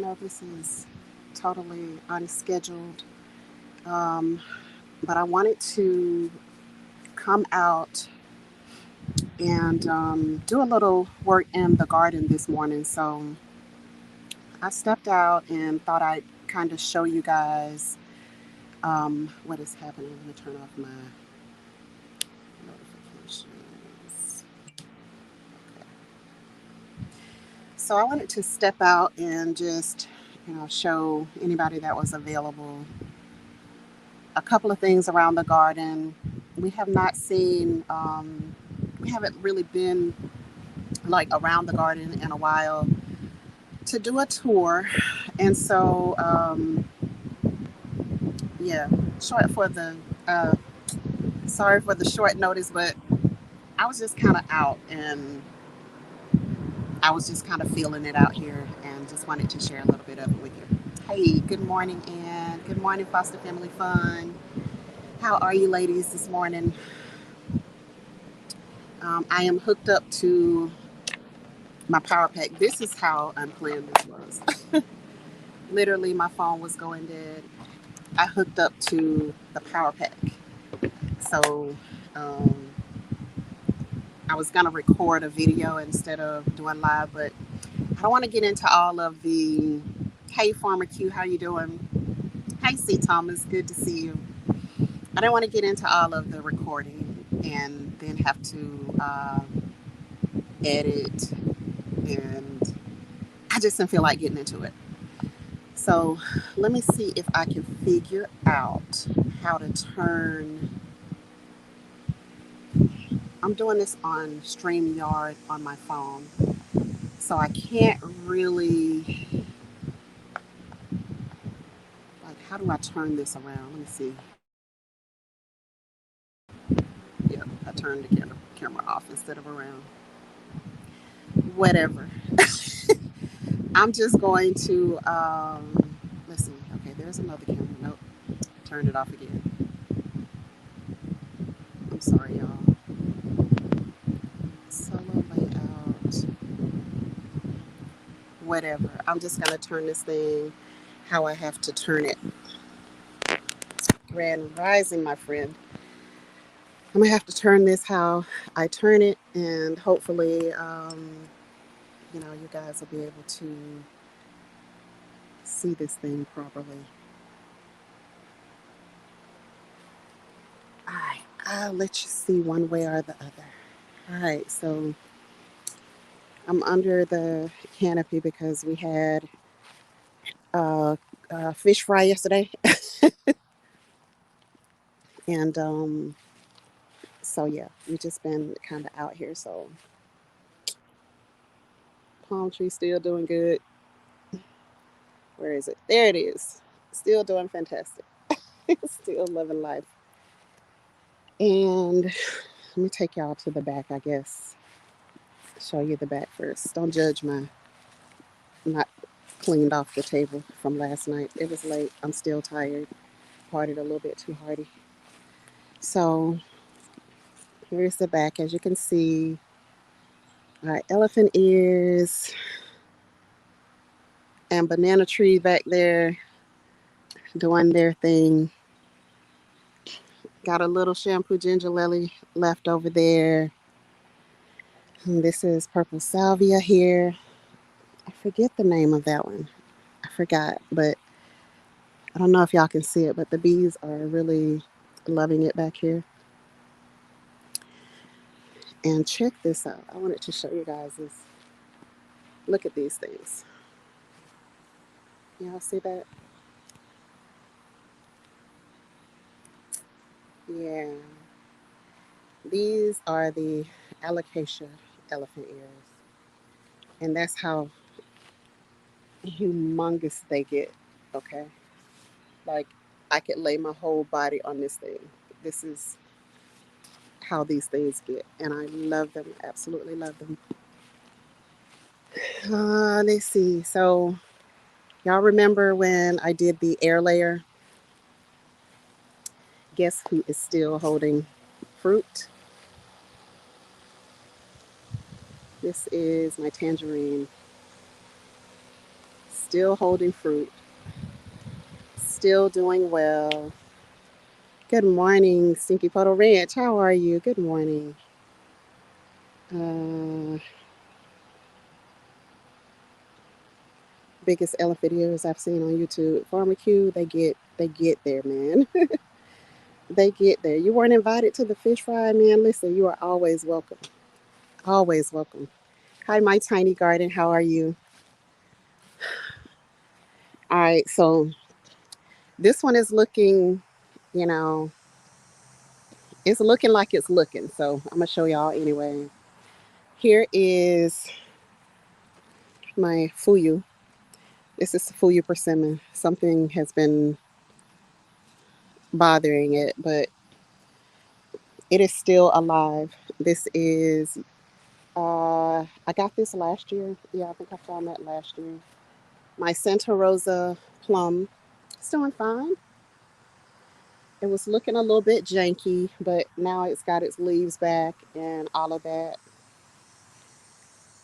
know this is totally unscheduled, um, but I wanted to come out and do a little work in the garden this morning. So I stepped out and thought I'd kind of show you guys what is happening. Let me turn off my notifications. Okay. So I wanted to step out and just, show anybody that was available a couple of things around the garden. We have not seen, we haven't really been like around the garden in a while to do a tour. And so, yeah, short for the, uh, sorry for the short notice, but I was just kind of out and I was just kind of feeling it out here and just wanted to share a little bit of it with you. Hey, good morning, Ann. Good morning, Foster Family Fun. How are you ladies this morning? I am hooked up to my power pack. This is how unplanned this was. Literally, my phone was going dead. I hooked up to the power pack. So um, I was going to record a video instead of doing live, but I don't want to get into all of the, hey, Farmer Q, how you doing? Hey, C. Thomas, good to see you. I don't want to get into all of the recording and then have to edit, and I just didn't feel like getting into it. So let me see if I can figure out how to turn. I'm doing this on StreamYard on my phone, so I can't really, like, how do I turn this around? Let me see. Yep, I turned the camera off instead of around. Whatever. I'm just going to, let's see. Okay, there's another camera. Nope, turned it off again. I'm sorry, y'all. Solo layout. Whatever. I'm just going to turn this thing how I have to turn it. Grand Rising, my friend. I'm going to have to turn this how I turn it, and hopefully, you guys will be able to see this thing properly. All right, I'll let you see one way or the other. All right, so I'm under the canopy because we had uh, fish fry yesterday, and so yeah, we just been kind of out here. So palm tree still doing good. Where is it? There it is. Still doing fantastic. Still loving life. And let me take y'all to the back, I guess. Show you the back first. Don't judge my not cleaned off the table from last night. It was late. I'm still tired. Partied a little bit too hardy. So here's the back. As you can see, elephant ears and banana tree back there doing their thing. Got a little shampoo ginger lily left over there. And this is purple salvia here. I forget the name of that one. I forgot, but I don't know if y'all can see it, but the bees are really loving it back here. And check this out. I wanted to show you guys this. Look at these things. Y'all see that? Yeah. These are the alocasia elephant ears. And that's how humongous they get. Okay. Like, I could lay my whole body on this thing. This is how these things get. And I love them. Absolutely love them. Let's see. So, y'all remember when I did the air layer? Guess who is still holding fruit? This is my tangerine. still holding fruit, still doing well. Good morning, Stinky Puddle Ranch. How are you? Good morning. Uh, Biggest elephant ears I've seen on YouTube. Farmer Q, they get there, man. They get there. You weren't invited to the fish fry, man. Listen, you are always welcome. Always welcome. Hi, my tiny garden. How are you? All right, so this one is looking, you know, it's looking like it's looking. So I'm gonna show y'all anyway. Here is my fuyu. This is the fuyu persimmon. Something has been bothering it, but it is still alive. This is I got this last year. Yeah, I think I found that last year. My Santa Rosa plum. It's doing fine. It was looking a little bit janky, but now it's got its leaves back and all of that.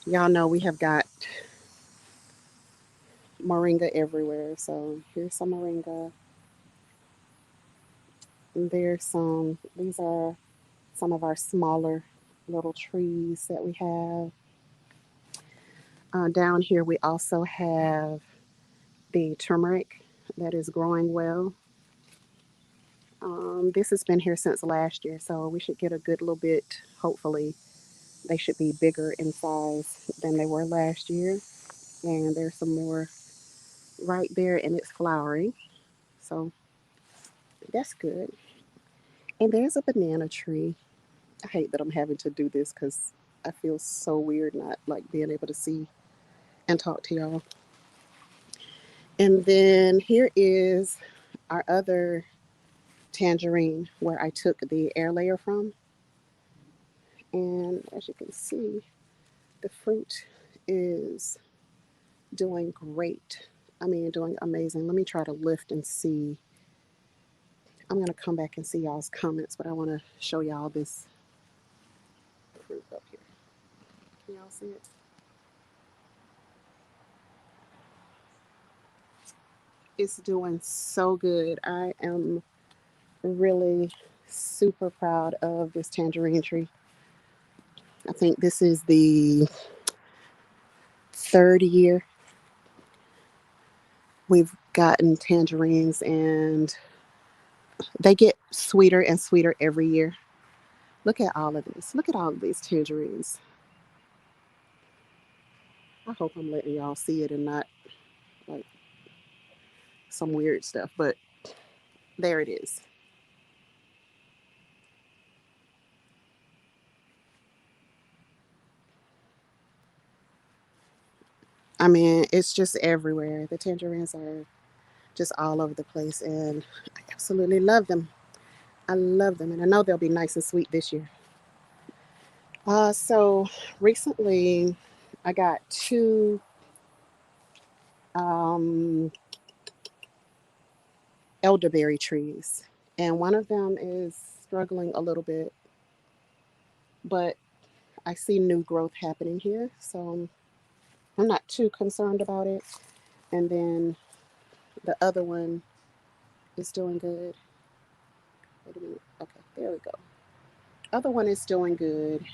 Y'all know we have got moringa everywhere. So here's some moringa. And there's some, these are some of our smaller little trees that we have. Down here, we also have the turmeric that is growing well. This has been here since last year, so we should get a good little bit. Hopefully, they should be bigger in size than they were last year. And there's some more right there, and it's flowering. So that's good. And there's a banana tree. I hate that I'm having to do this because I feel so weird not like being able to see and talk to y'all. And then here is our other tangerine where I took the air layer from. And as you can see, the fruit is doing great. I mean, doing amazing. Let me try to lift and see. I'm going to come back and see y'all's comments, but I want to show y'all this fruit up here. Can y'all see it? It's doing so good. I am really super proud of this tangerine tree. I think this is the third year we've gotten tangerines, and they get sweeter and sweeter every year. Look at all of this. Look at all of these tangerines. I hope I'm letting y'all see it and not like some weird stuff, but there it is. I mean, it's just everywhere. The tangerines are just all over the place, and I absolutely love them. I love them, and I know they'll be nice and sweet this year. So recently, I got two um, elderberry trees, and one of them is struggling a little bit, but I see new growth happening here, so I'm not too concerned about it. And then the other one is doing good. Wait a minute. Okay, there we go. Other one is doing good.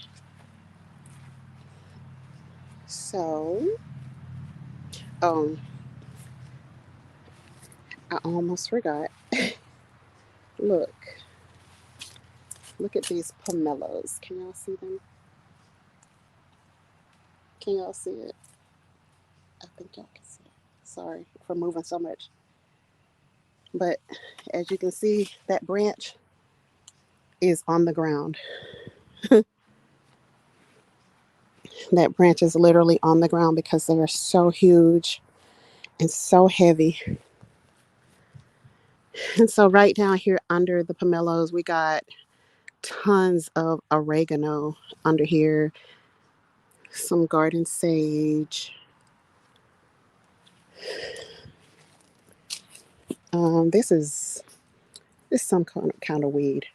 So, um, I almost forgot. Look, look at these pomelos. Can y'all see them? Can y'all see it? I think y'all can see it. Sorry for moving so much. But as you can see, that branch is on the ground. That branch is literally on the ground because they are so huge and so heavy. And so right down here under the pomelos, we got tons of oregano under here, some garden sage. This is some kind of weed.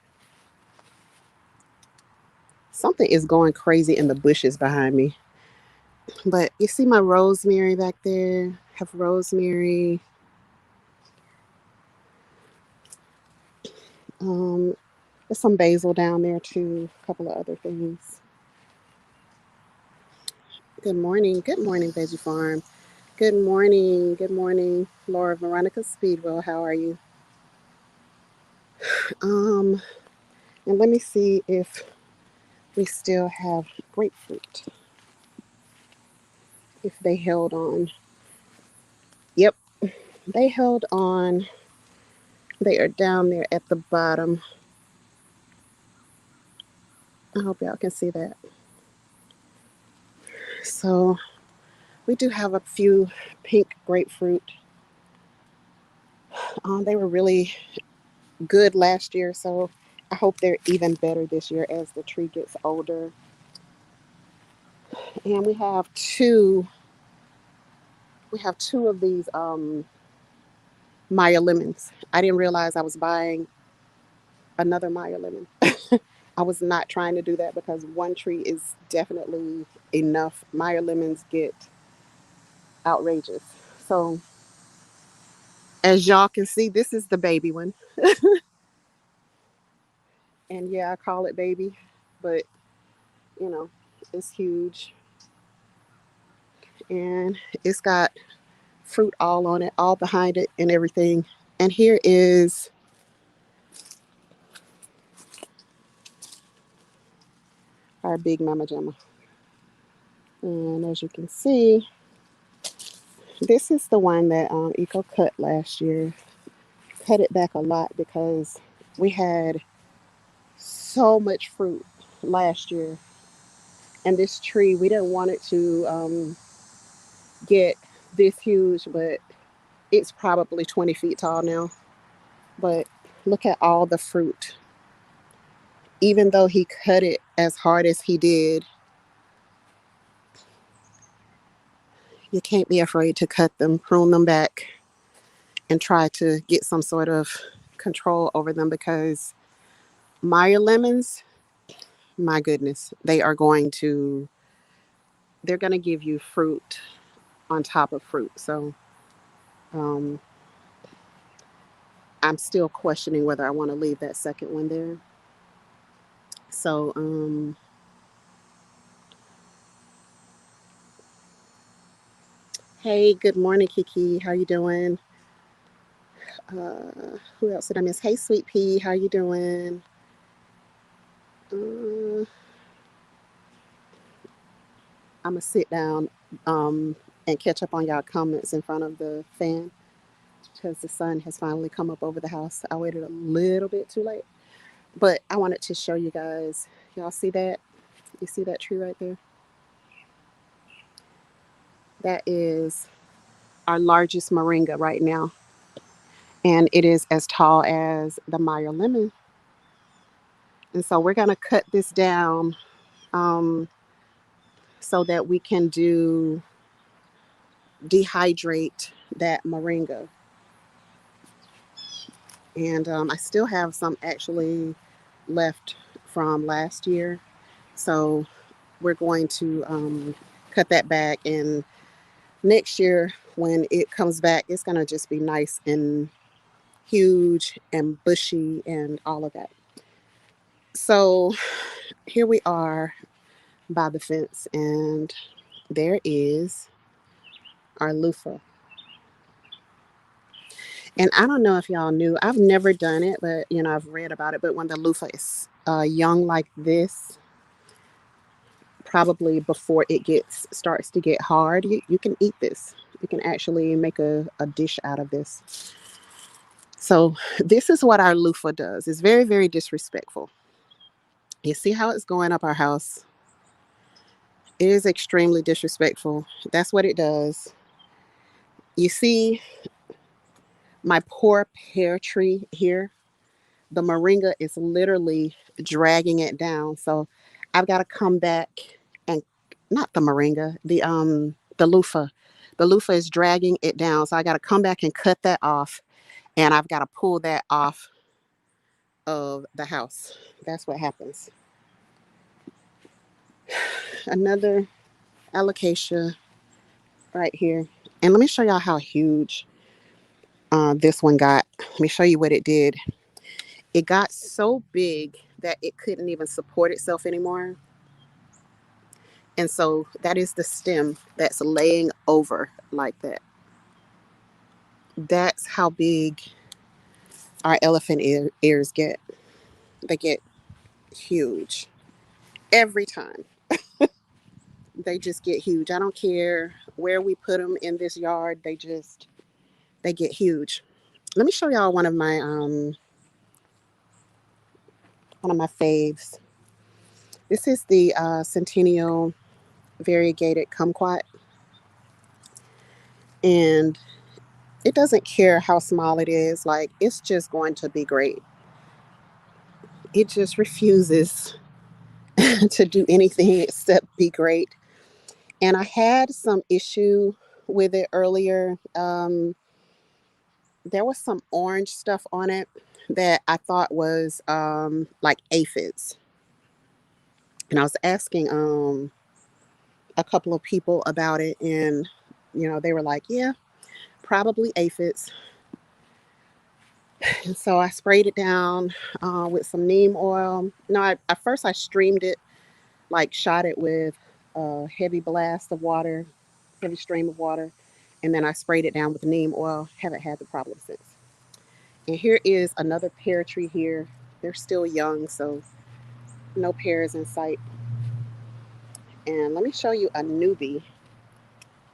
Something is going crazy in the bushes behind me. But you see my rosemary back there? Have rosemary. There's some basil down there too. A couple of other things. Good morning. Good morning, Veggie Farm. Good morning. Good morning, Laura Veronica Speedwell. How are you? Um, and let me see if we still have grapefruit. If they held on. Yep, they held on. They are down there at the bottom. I hope y'all can see that. So we do have a few pink grapefruit. They were really good last year, so I hope they're even better this year as the tree gets older. And we have two of these Maya lemons. I didn't realize I was buying another Maya lemon. I was not trying to do that because one tree is definitely enough. Meyer lemons get outrageous. So as y'all can see, this is the baby one. And yeah, I call it baby, but you know, it's huge. And it's got fruit all on it, all behind it and everything. And here is our big mama jamma. And as you can see, this is the one that Eco cut last year. Cut it back a lot because we had so much fruit last year. And this tree, we didn't want it to get this huge, but it's probably 20 feet tall now. But look at all the fruit. Even though he cut it as hard as he did, you can't be afraid to cut them, prune them back, and try to get some sort of control over them because Meyer lemons, my goodness, they're going to give you fruit on top of fruit. So um, I'm still questioning whether I want to leave that second one there. So hey, good morning, Kiki. How you doing? Who else did I miss? Hey, Sweet Pea. How you doing? Uh, I'm gonna sit down and catch up on y'all comments in front of the fan because the sun has finally come up over the house. I waited a little bit too late, but I wanted to show you guys. Y'all see that? You see that tree right there? That is our largest moringa right now, and it is as tall as the Meyer lemon. And so we're gonna cut this down um, so that we can dehydrate that moringa. And I still have some actually left from last year. So we're going to cut that back. And next year, when it comes back, it's going to just be nice and huge and bushy and all of that. So here we are by the fence, and there is our loofah. And I don't know if y'all knew, I've never done it, but I've read about it. But when the loofah is young like this, probably before it gets starts to get hard, you can eat this. You can actually make a dish out of this. So this is what our loofah does. It's very, very disrespectful. You see how it's going up our house? It is extremely disrespectful. That's what it does. You see my poor pear tree here? The moringa is literally dragging it down. So I've got to come back and not the moringa, the loofah. The loofah is dragging it down. So I got to come back and cut that off, and I've got to pull that off of the house. That's what happens. Another alocasia right here. And let me show y'all how huge this one got. Let me show you what it did. It got so big that it couldn't even support itself anymore. And so that is the stem that's laying over like that. That's how big our elephant ears get. They get huge every time. They just get huge. I don't care where we put them in this yard. They get huge. Let me show y'all one of my faves. This is the Centennial variegated kumquat, and it doesn't care how small it is. Like, it's just going to be great. It just refuses to do anything except be great. And I had some issue with it earlier. There was some orange stuff on it that I thought was like aphids. And I was asking a couple of people about it, and they were like, "Yeah, probably aphids." And so I sprayed it down with some neem oil. No, at first I streamed it, like shot it with a heavy blast of water, heavy stream of water, and then I sprayed it down with neem oil. Haven't had the problem since. And here is another pear tree here. They're still young, so no pears in sight. And let me show you a newbie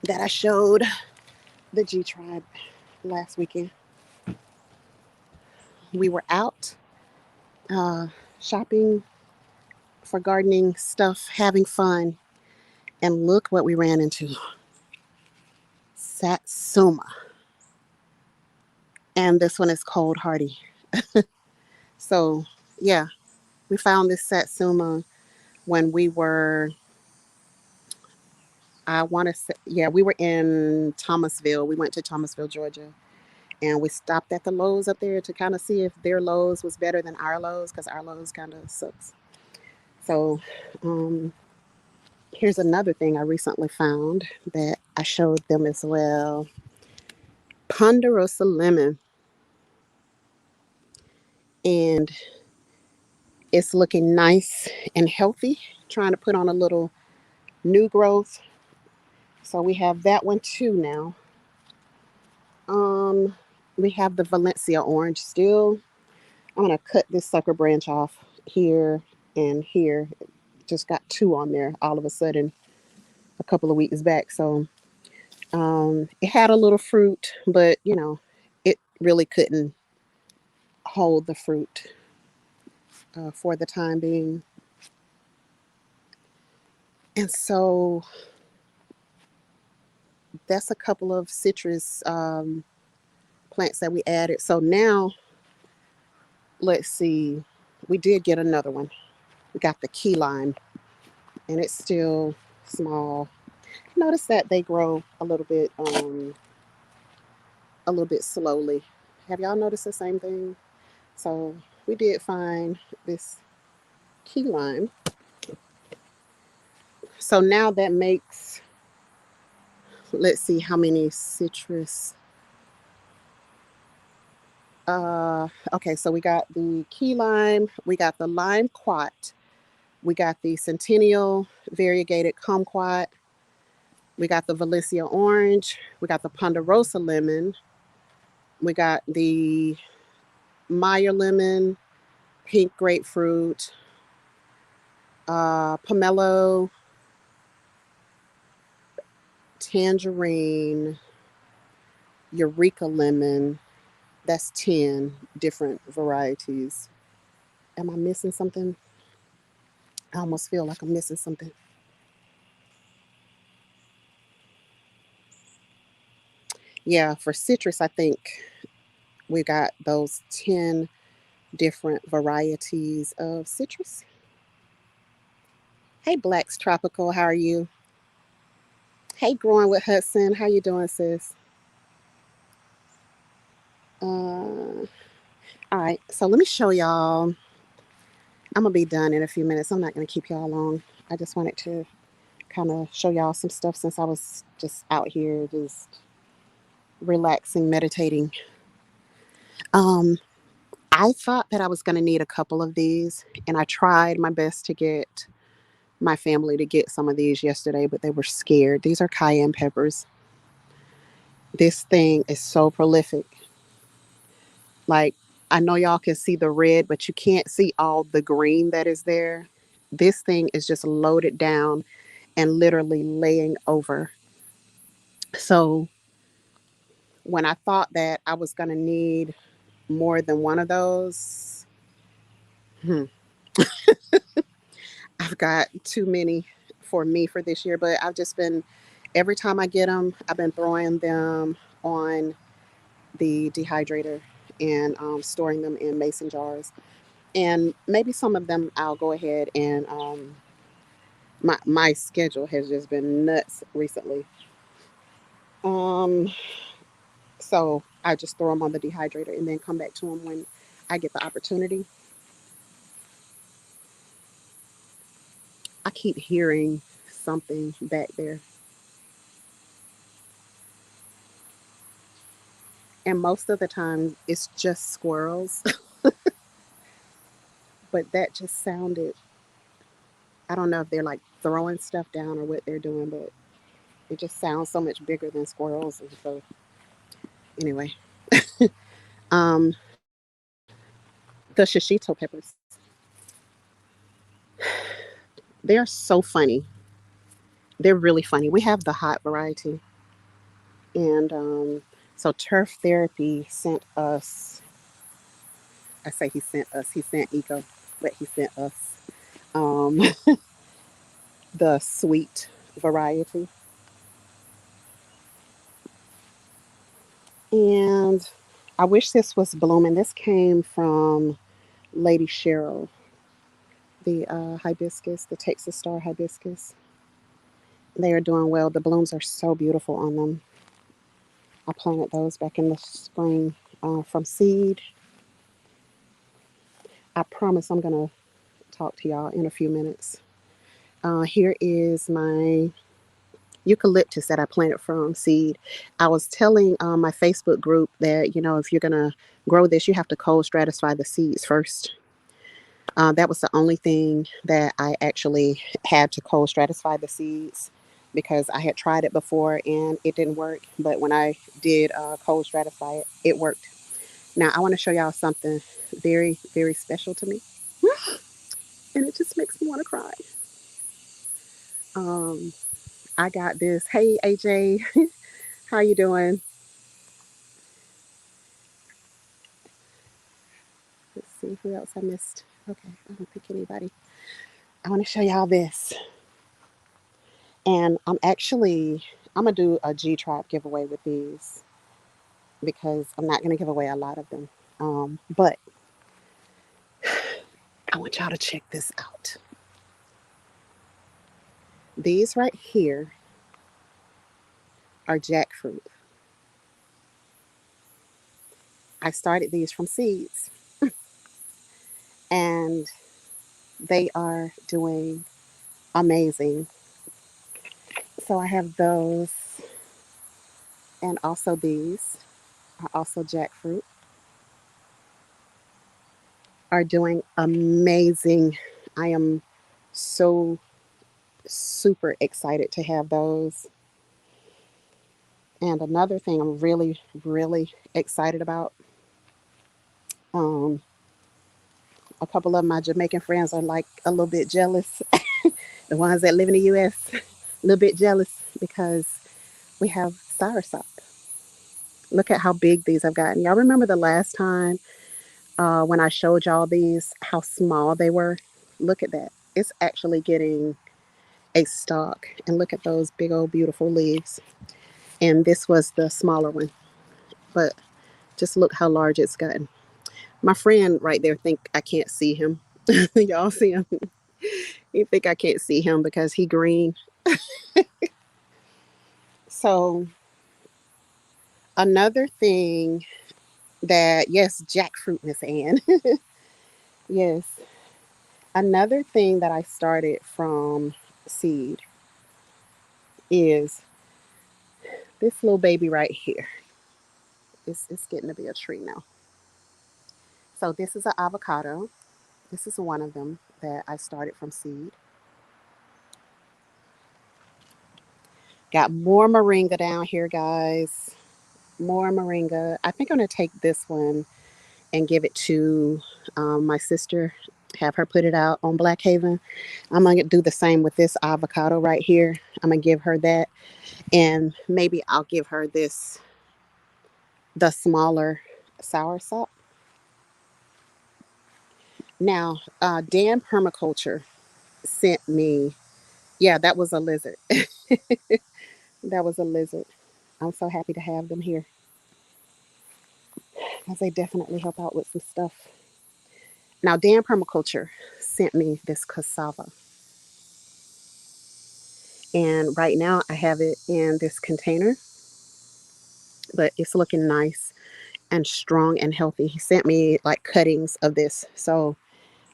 that I showed the G Tribe last weekend. We were out uh, shopping for gardening stuff, having fun, and look what we ran into. Satsuma. And this one is cold hardy. So, yeah, we found this Satsuma when we were, I want to say, yeah, we were in Thomasville. We went to Thomasville, Georgia, and we stopped at the Lowe's up there to kind of see if their Lowe's was better than our Lowe's, because our Lowe's kind of sucks. So, here's another thing I recently found that I showed them as well. Ponderosa lemon. And it's looking nice and healthy. Trying to put on a little new growth. So we have that one too now. We have the Valencia orange still. I'm gonna cut this sucker branch off here and here. Just got two on there all of a sudden a couple of weeks back. So it had a little fruit, but it really couldn't hold the fruit for the time being. And so that's a couple of citrus plants that we added. So now, let's see, we did get another one. We got the key lime, and it's still small. Notice that they grow a little bit slowly. Have y'all noticed the same thing? So we did find this key lime. So now that makes, let's see how many citrus. Okay, so we got the key lime, we got the lime quat, we got the Centennial variegated kumquat, we got the Valencia orange, we got the Ponderosa lemon, we got the Meyer lemon, pink grapefruit, pomelo, tangerine, eureka lemon. That's 10 different varieties. Am I missing something? I almost feel like I'm missing something. Yeah, for citrus, I think we got those 10 different varieties of citrus. Hey, Black's Tropical, how are you? Hey, Growing with Hudson, how you doing, sis? All right, so let me show y'all. I'm gonna be done in a few minutes. I'm not gonna keep y'all long. I just wanted to kind of show y'all some stuff since I was just out here just relaxing, meditating. Um, I thought that I was going to need a couple of these, and I tried my best to get my family to get some of these yesterday, but they were scared. These are cayenne peppers. This thing is so prolific. Like, I know y'all can see the red, but you can't see all the green that is there. This thing is just loaded down and literally laying over. So, when I thought that I was going to need more than one of those, hmm, I've got too many for me for this year. But I've just been, every time I get them, I've been throwing them on the dehydrator and storing them in mason jars. And maybe some of them I'll go ahead and my schedule has just been nuts recently. Um, so I just throw them on the dehydrator and then come back to them when I get the opportunity. I keep hearing something back there, and most of the time it's just squirrels. But that just sounded. I don't know if they're like throwing stuff down or what they're doing, but it just sounds so much bigger than squirrels. And so anyway, um, the shishito peppers. They're so funny. They're really funny. We have the hot variety, and so Turf Therapy sent us. I say he sent us. He sent Eco, but he sent us um, the sweet variety, and I wish this was blooming. This came from Lady Cheryl, the hibiscus, the Texas Star hibiscus. They are doing well. The blooms are so beautiful on them. I planted those back in the spring from seed. I promise I'm going to talk to y'all in a few minutes. Here is my eucalyptus that I planted from seed. I was telling my Facebook group that, if you're going to grow this, you have to cold stratify the seeds first. That was the only thing that I actually had to cold stratify the seeds because I had tried it before and it didn't work. But when I did cold stratify it, it worked. Now, I want to show y'all something very, very special to me. And it just makes me want to cry. Um, I got this. Hey, AJ, how you doing? Let's see who else I missed. Okay, I don't think anybody. I want to show y'all this. And I'm gonna do a G Tribe giveaway with these because I'm not gonna give away a lot of them. But I want y'all to check this out. These right here are jackfruit. I started these from seeds and they are doing amazing. So I have those and also these are also jackfruit, are doing amazing. I am so super excited to have those. And another thing I'm really, really excited about, um, a couple of my Jamaican friends are like a little bit jealous. The ones that live in the US, a little bit jealous because we have soursop. Look at how big these have gotten. Y'all remember the last time when I showed y'all these, how small they were? Look at that. It's actually getting a stalk. And look at those big old beautiful leaves. And this was the smaller one. But just look how large it's gotten. My friend right there think I can't see him. Y'all see him? You think I can't see him because he green. So another thing that, yes, jackfruit, Miss Ann. Yes. Another thing that I started from seed is this little baby right here. It's getting to be a tree now. So this is an avocado. This is one of them that I started from seed. Got more moringa down here, guys. More moringa. I think I'm going to take this one and give it to my sister, have her put it out on Black Haven. I'm going to do the same with this avocado right here. I'm going to give her that. And maybe I'll give her this, the smaller soursop. Now, Dan Permaculture sent me, yeah, that was a lizard. That was a lizard. I'm so happy to have them here because they definitely help out with some stuff. Now, Dan Permaculture sent me this cassava. And right now I have it in this container, but it's looking nice and strong and healthy. He sent me like cuttings of this. So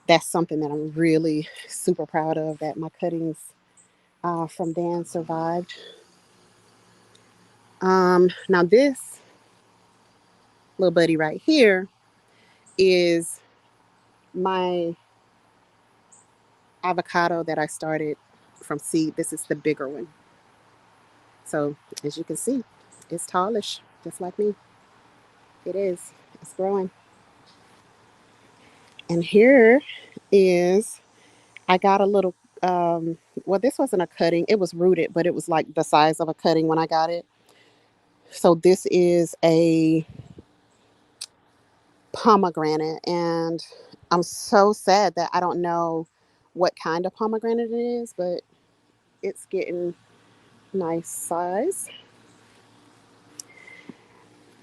that's something that I'm really super proud of, that my cuttings from Dan survived. Now this little buddy right here is my avocado that I started from seed. This is the bigger one. So as you can see, it's tallish, just like me. It is. It's growing. And here is, I got a little, well, this wasn't a cutting. It was rooted, but it was like the size of a cutting when I got it. So this is a pomegranate. And I'm so sad that I don't know what kind of pomegranate it is, but it's getting nice size.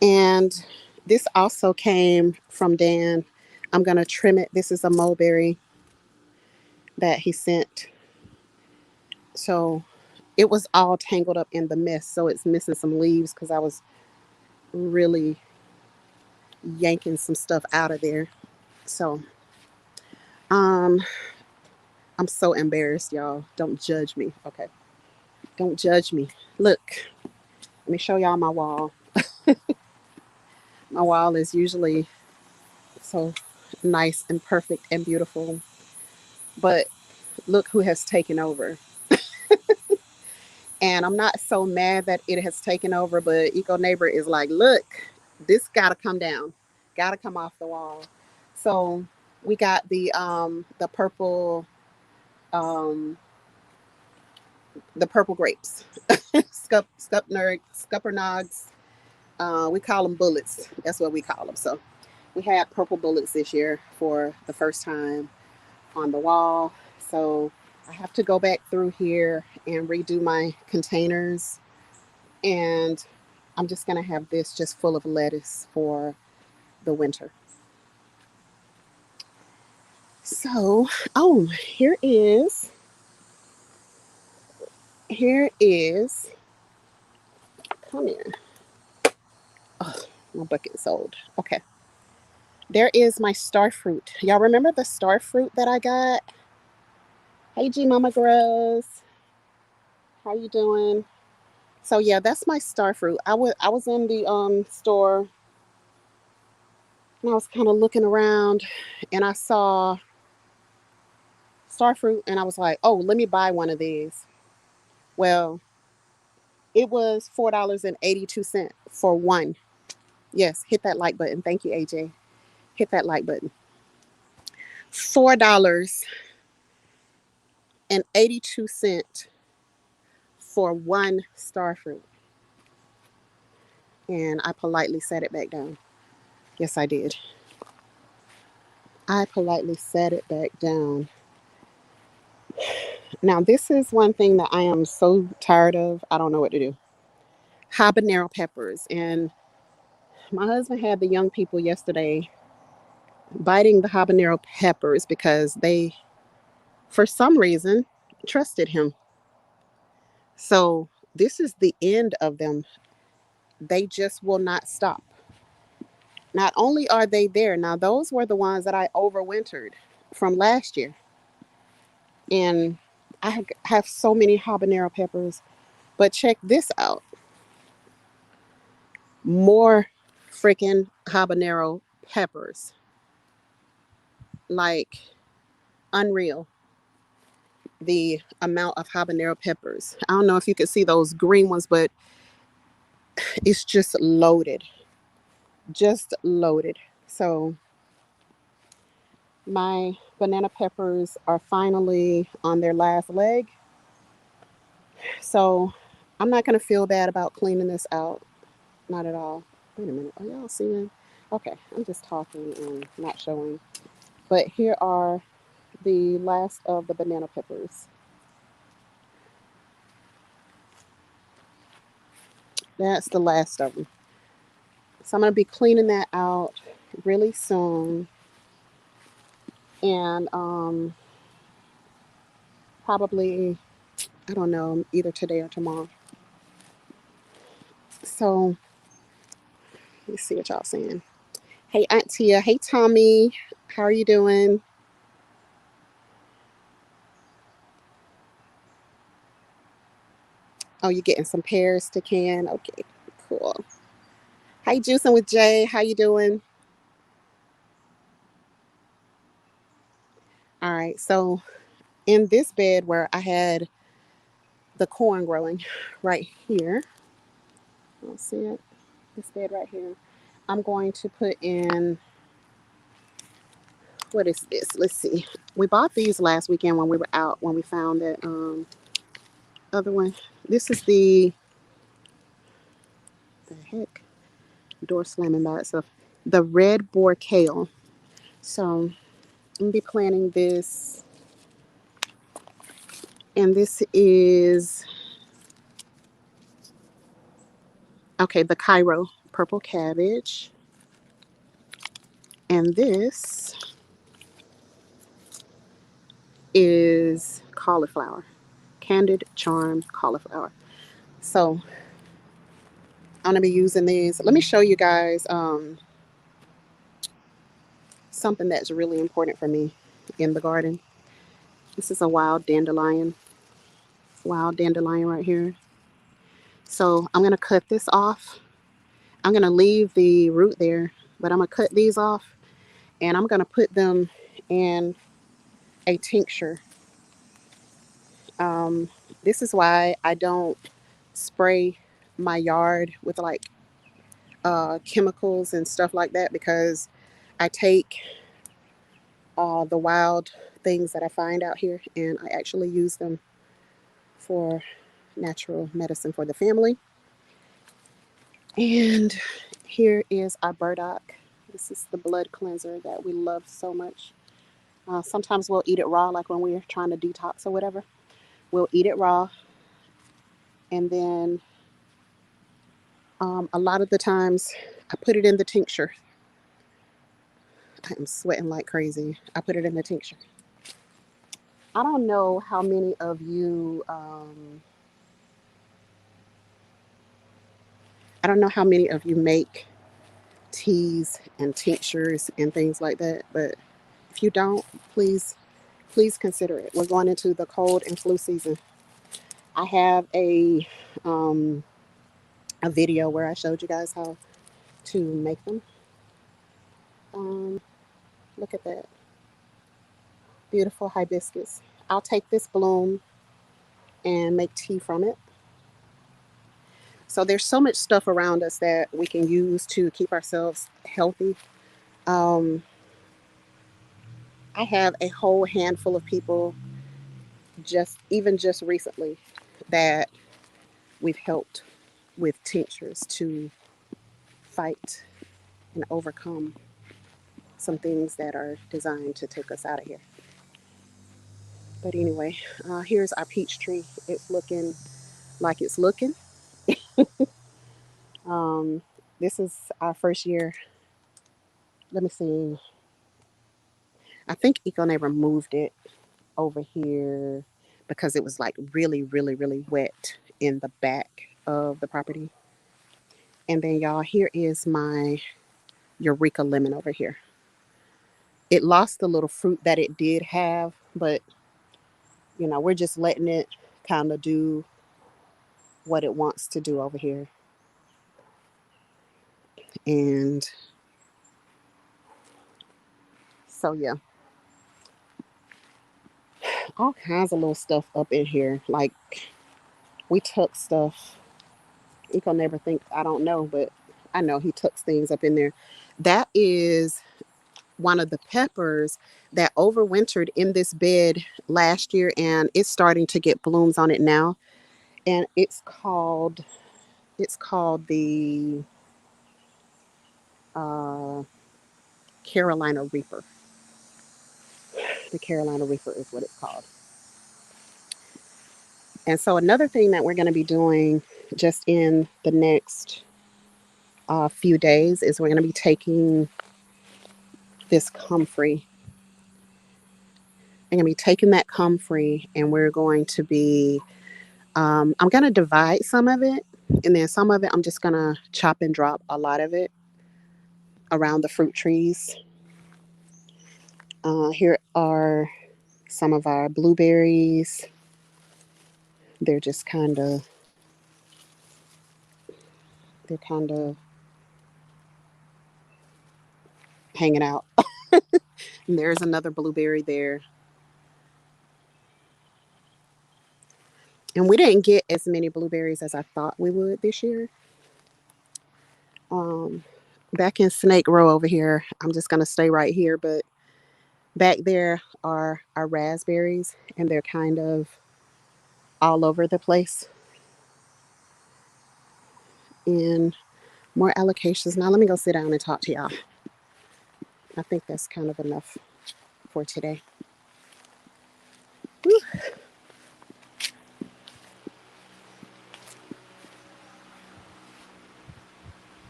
And this also came from Dan. I'm going to trim it. This is a mulberry that he sent. So it was all tangled up in the mist. So it's missing some leaves because I was really yanking some stuff out of there. So um I'm so embarrassed, y'all. Don't judge me. Okay. Don't judge me. Look, let me show y'all my wall. My wall is usually so nice and perfect and beautiful. But look who has taken over. And I'm not so mad that it has taken over, but Eco Neighbor is like, look, this gotta come down. Gotta come off the wall. So we got um the purple grapes. Scuppernogs. We call them bullets. That's what we call them. So we had purple bullets this year for the first time on the wall. So I have to go back through here and redo my containers. And I'm just going to have this just full of lettuce for the winter. So, oh, here is, come here. Oh, my bucket is old. Okay. There is my star fruit. Y'all remember the star fruit that I got? Hey, G Mama Grows. How you doing? So yeah, that's my star fruit. I was in the store and I was kind of looking around and I saw star fruit and I was like, oh, let me buy one of these. Well, it was $4.82 for one. Yes, hit that like button. Thank you, AJ. Hit that like button. $4.82 for one star fruit. And I politely set it back down. Yes, I did. I politely set it back down. Now, this is one thing that I am so tired of. I don't know what to do. Habanero peppers. And my husband had the young people yesterday biting the habanero peppers because they, for some reason, trusted him. So this is the end of them. They just will not stop. Not only are they there, now those were the ones that I overwintered from last year. And I have so many habanero peppers. But check this out. More freaking habanero peppers. Like, unreal. The amount of habanero peppers. I don't know if you can see those green ones, but it's just loaded. Just loaded. So my banana peppers are finally on their last leg. So I'm not going to feel bad about cleaning this out. Not at all. Wait a minute. Are y'all seeing? Okay. I'm just talking and not showing. But here are the last of the banana peppers. That's the last of them. So I'm going to be cleaning that out really soon. And probably, I don't know, either today or tomorrow. So let's see what y'all saying. Hey, Aunt Tia. Hey, Tommy. How are you doing? Oh, you getting some pears to can? Okay, cool. Hi, Juicing with Jay. How you doing? All right. So in this bed where I had the corn growing right here, you'll see it. This bed right here. I'm going to put in, what is this? Let's see. We bought these last weekend when we were out, when we found that other one. This is the heck, door slamming by itself. The red boar kale. So I'm gonna be planting this, and this is okay. The Cairo purple cabbage, and this is cauliflower, candied charm cauliflower. So I'm gonna be using these. Let me show you guys something that's really important for me in the garden. This is a wild dandelion right here. So I'm gonna cut this off. I'm gonna leave the root there, but I'm gonna cut these off and I'm gonna put them in a tincture. Um, this is why I don't spray my yard with like chemicals and stuff like that, because I take the wild things that I find out here and I actually use them for natural medicine for the family. And here is our burdock. This is the blood cleanser that we love so much. Sometimes we'll eat it raw, like when we're trying to detox or whatever. We'll eat it raw, and then a lot of the times I put it in the tincture. I'm sweating like crazy. I put it in the tincture. I don't know how many of you, I don't know how many of you make teas and tinctures and things like that, but if you don't, please consider it. We're going into the cold and flu season. I have a video where I showed you guys how to make them. Um, Look at that beautiful hibiscus. I'll take this bloom and make tea from it. So there's so much stuff around us that we can use to keep ourselves healthy. Um, I have a whole handful of people, just recently, that we've helped with tinctures to fight and overcome some things that are designed to take us out of here. But anyway, here's our peach tree. It's looking like it's looking. Um, this is our first year. Let me see. I think EcoNeighbor moved it over here because it was like really wet in the back of the property. And then y'all, here is my Eureka lemon over here. It lost the little fruit that it did have, but we're just letting it kind of do what it wants to do over here. And so, yeah, all kinds of little stuff up in here. Like, we took stuff. Eco never think I don't know, but I know he tucks things up in there. That is one of the peppers that overwintered in this bed last year, and it's starting to get blooms on it now. And it's called the uh, Carolina Reaper. The Carolina Reaper is what it's called. And so another thing that we're going to be doing just in the next few days is we're going to be taking this comfrey. I'm going to be taking that comfrey, and we're going to be I'm going to divide some of it, and then some of it I'm just going to chop and drop a lot of it around the fruit trees. Here are some of our blueberries. They're just kind of hanging out. And there's another blueberry there. And we didn't get as many blueberries as I thought we would this year. Um, Back in Snake Row over here, I'm just going to stay right here, but back there are our raspberries, and they're kind of all over the place in more allocations. Now, let me go sit down and talk to y'all. I think that's kind of enough for today. Whew.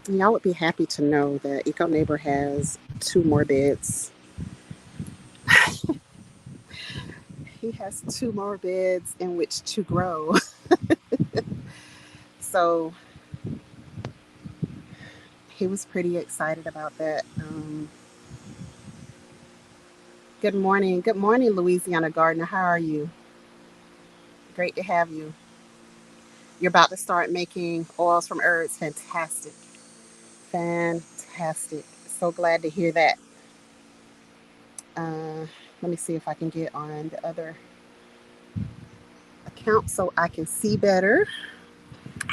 Y'all would be happy to know that Eco Neighbor has 2 more beds. He has 2 more beds in which to grow. So he was pretty excited about that. Good morning. Good morning, Louisiana Gardener. How are you? Great to have you. You're about to start making oils from herbs. Fantastic. Fantastic. So glad to hear that. Uh, Let me see if I can get on the other account so I can see better.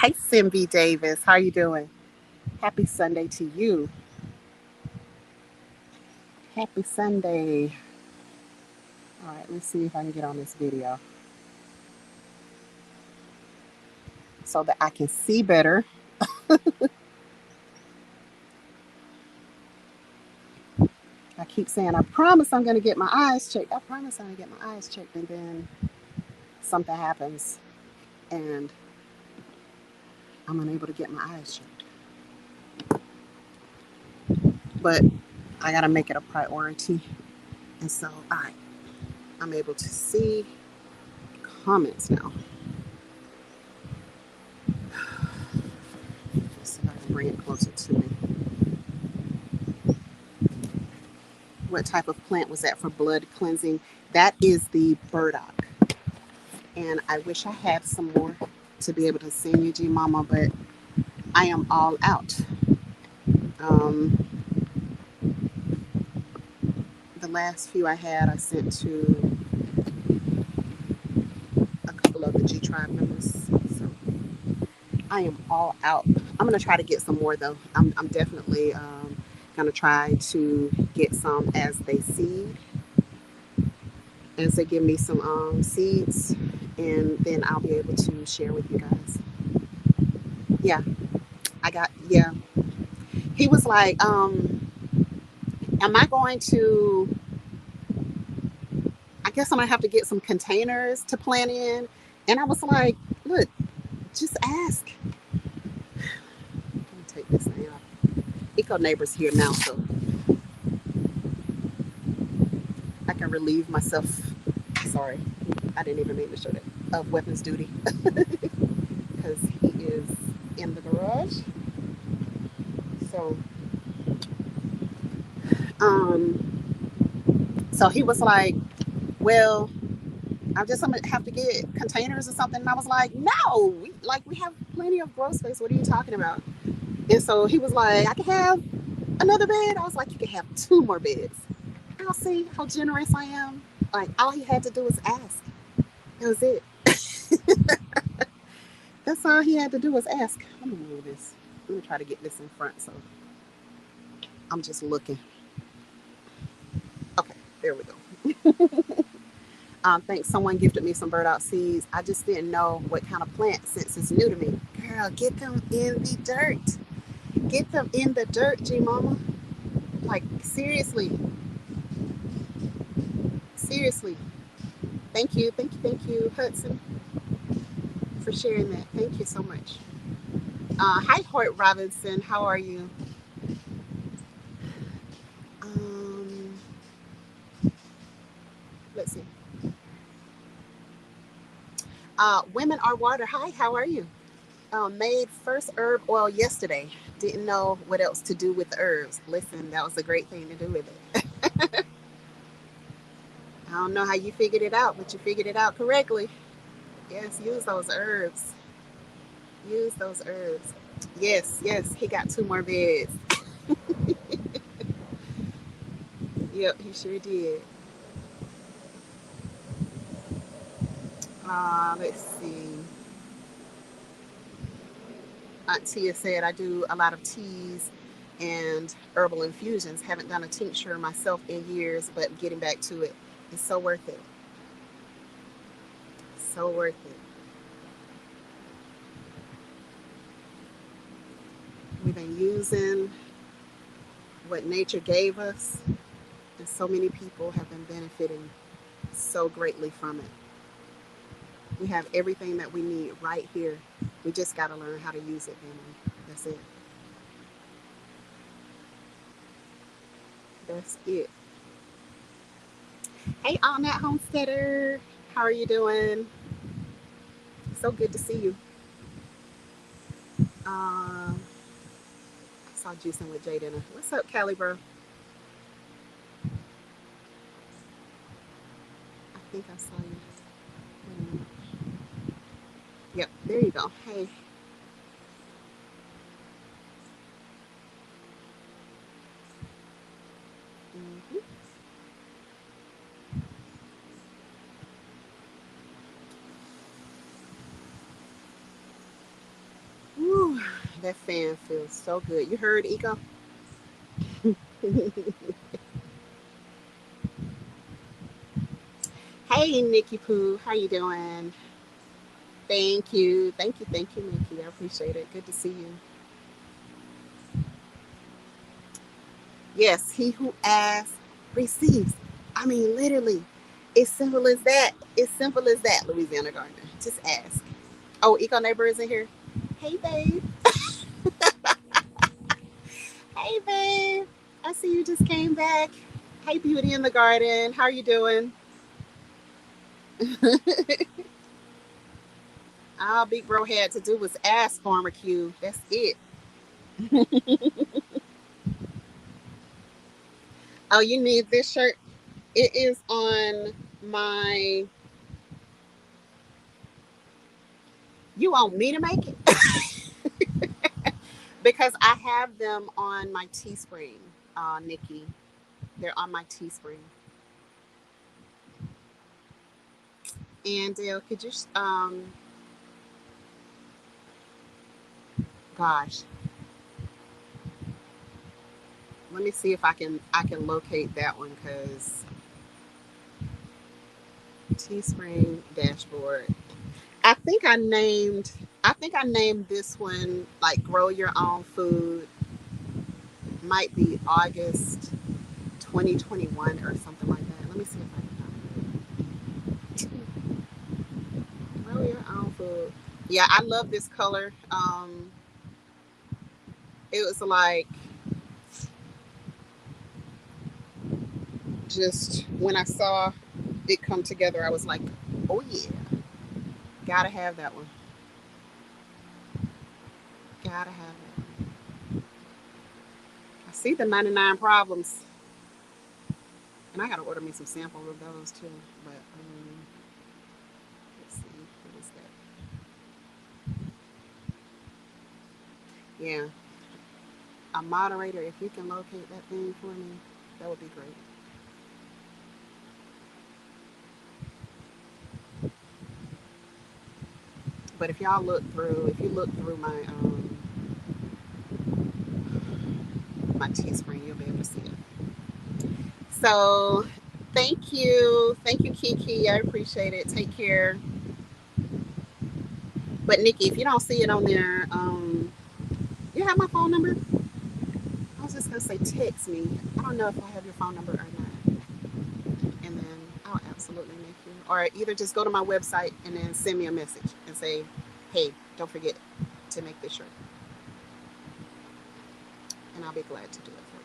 Hey, Simby Davis. How you doing? Happy Sunday to you. Happy Sunday. All right, let's see if I can get on this video so that I can see better. I keep saying, I promise I'm going to get my eyes checked. I promise I'm going to get my eyes checked. And then something happens and I'm unable to get my eyes checked. But I got to make it a priority. And so I'm able to see comments now. Let's see if I can bring it closer to me. What type of plant was that for blood cleansing? That is the burdock. And I wish I had some more to be able to send you, G Mama, but I am all out. The last few I had, I sent to a couple of the G Tribe members. So I am all out. I'm going to try to get some more, though. I'm definitely going to try to get some as they seed, as they give me some seeds, and then I'll be able to share with you guys. Yeah, yeah. He was like, am I going to, I guess I'm going to have to get some containers to plant in. And I was like, look, just ask. Let me take this thing off. Eco Neighbor's here now, so I can relieve myself. Sorry, I didn't even mean to show that. Of weapons duty. Because he is in the garage. So, so he was like, well, I'm just gonna have to get containers or something. And I was like, no, we have plenty of grow space. What are you talking about? And so he was like, I can have another bed. I was like, you can have two more beds. I'll see how generous I am. Like, all he had to do was ask. That was it. That's all he had to do was ask. Let me move this. Let me try to get this in front. So I'm just looking. Okay, there we go. Thanks. Someone gifted me some burdock seeds. I just didn't know what kind of plant since it's new to me. Girl, get them in the dirt. Get them in the dirt, G Mama. Like, seriously. Seriously. Thank you. Thank you. Thank you, Hudson, for sharing that. Thank you so much. Hi, Hoyt Robinson. How are you? Um, let's see. Women are water. Hi, how are you? Made first herb oil yesterday. Didn't know what else to do with the herbs. Listen, that was a great thing to do with it. I don't know how you figured it out, but you figured it out correctly. Yes, use those herbs. Use those herbs. Yes, yes, he got two more beds. Yep, he sure did. Let's see. Aunt Tia said I do a lot of teas and herbal infusions. Haven't done a tincture myself in years, but getting back to it. It's so worth it. So worth it. We've been using what nature gave us, and so many people have been benefiting so greatly from it. We have everything that we need right here. We just got to learn how to use it, Emily. That's it. That's it. Hey, Annette Homesteader. How are you doing? So good to see you. I saw Juicing with Jay Dinner. What's up, Callie, bro? I think I saw you. Wait a minute. Yep, there you go. Hey. Mm-hmm. Woo, that fan feels so good. You heard, Eco? Hey, Nikki Pooh. How you doing? Thank you. Thank you. Thank you, Nikki. I appreciate it. Good to see you. Yes, he who asks receives. I mean, literally. It's simple as that. It's simple as that, Louisiana Gardener. Just ask. Oh, Eco Neighbor is in here. Hey, babe. Hey, babe. I see you just came back. Hey, Beauty in the Garden. How are you doing? All Big Bro had to do was ask Farmer Q. That's it. Oh, you need this shirt? It is on my. You want me to make it? Because I have them on my Teespring, Nikki. They're on my Teespring. And Dale, could you, gosh, let me see if I can locate that one because Teespring dashboard. I think I named this one like grow your own food. Might be August 2021 or something like that. Let me see if I can find it. Grow your own food. Yeah, I love this color. It was like just when I saw it come together, I was like, oh yeah, gotta have that one. Gotta have it. I see the 99 problems, and I gotta order me some samples of those too. But let's see, what is that? Yeah, A moderator, if you can locate that thing for me, that would be great. But if y'all look through, if you look through my Teespring, you'll be able to see it. So, thank you, Kiki. I appreciate it. Take care. But Nikki, if you don't see it on there, you have my phone number. I was just gonna say text me. I don't know if I have your phone number or not, and then I'll absolutely make you. Or either just go to my website and then send me a message and say, "Hey, don't forget to make this shirt," and I'll be glad to do it for you.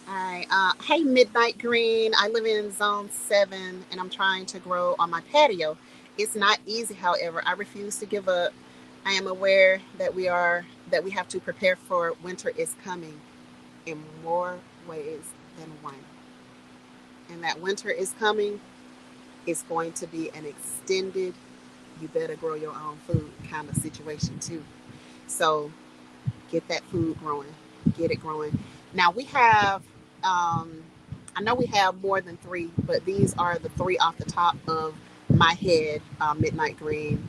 All right. Hey, Midnight Green. I live in Zone 7 and I'm trying to grow on my patio. It's not easy, however. I refuse to give up. I am aware that we have to prepare for winter is coming in more ways than one. And that winter is coming is going to be an extended, you better grow your own food kind of situation too. So get that food growing, get it growing. Now we have, I know we have more than three, but these are the three off the top of my head. Midnight Green,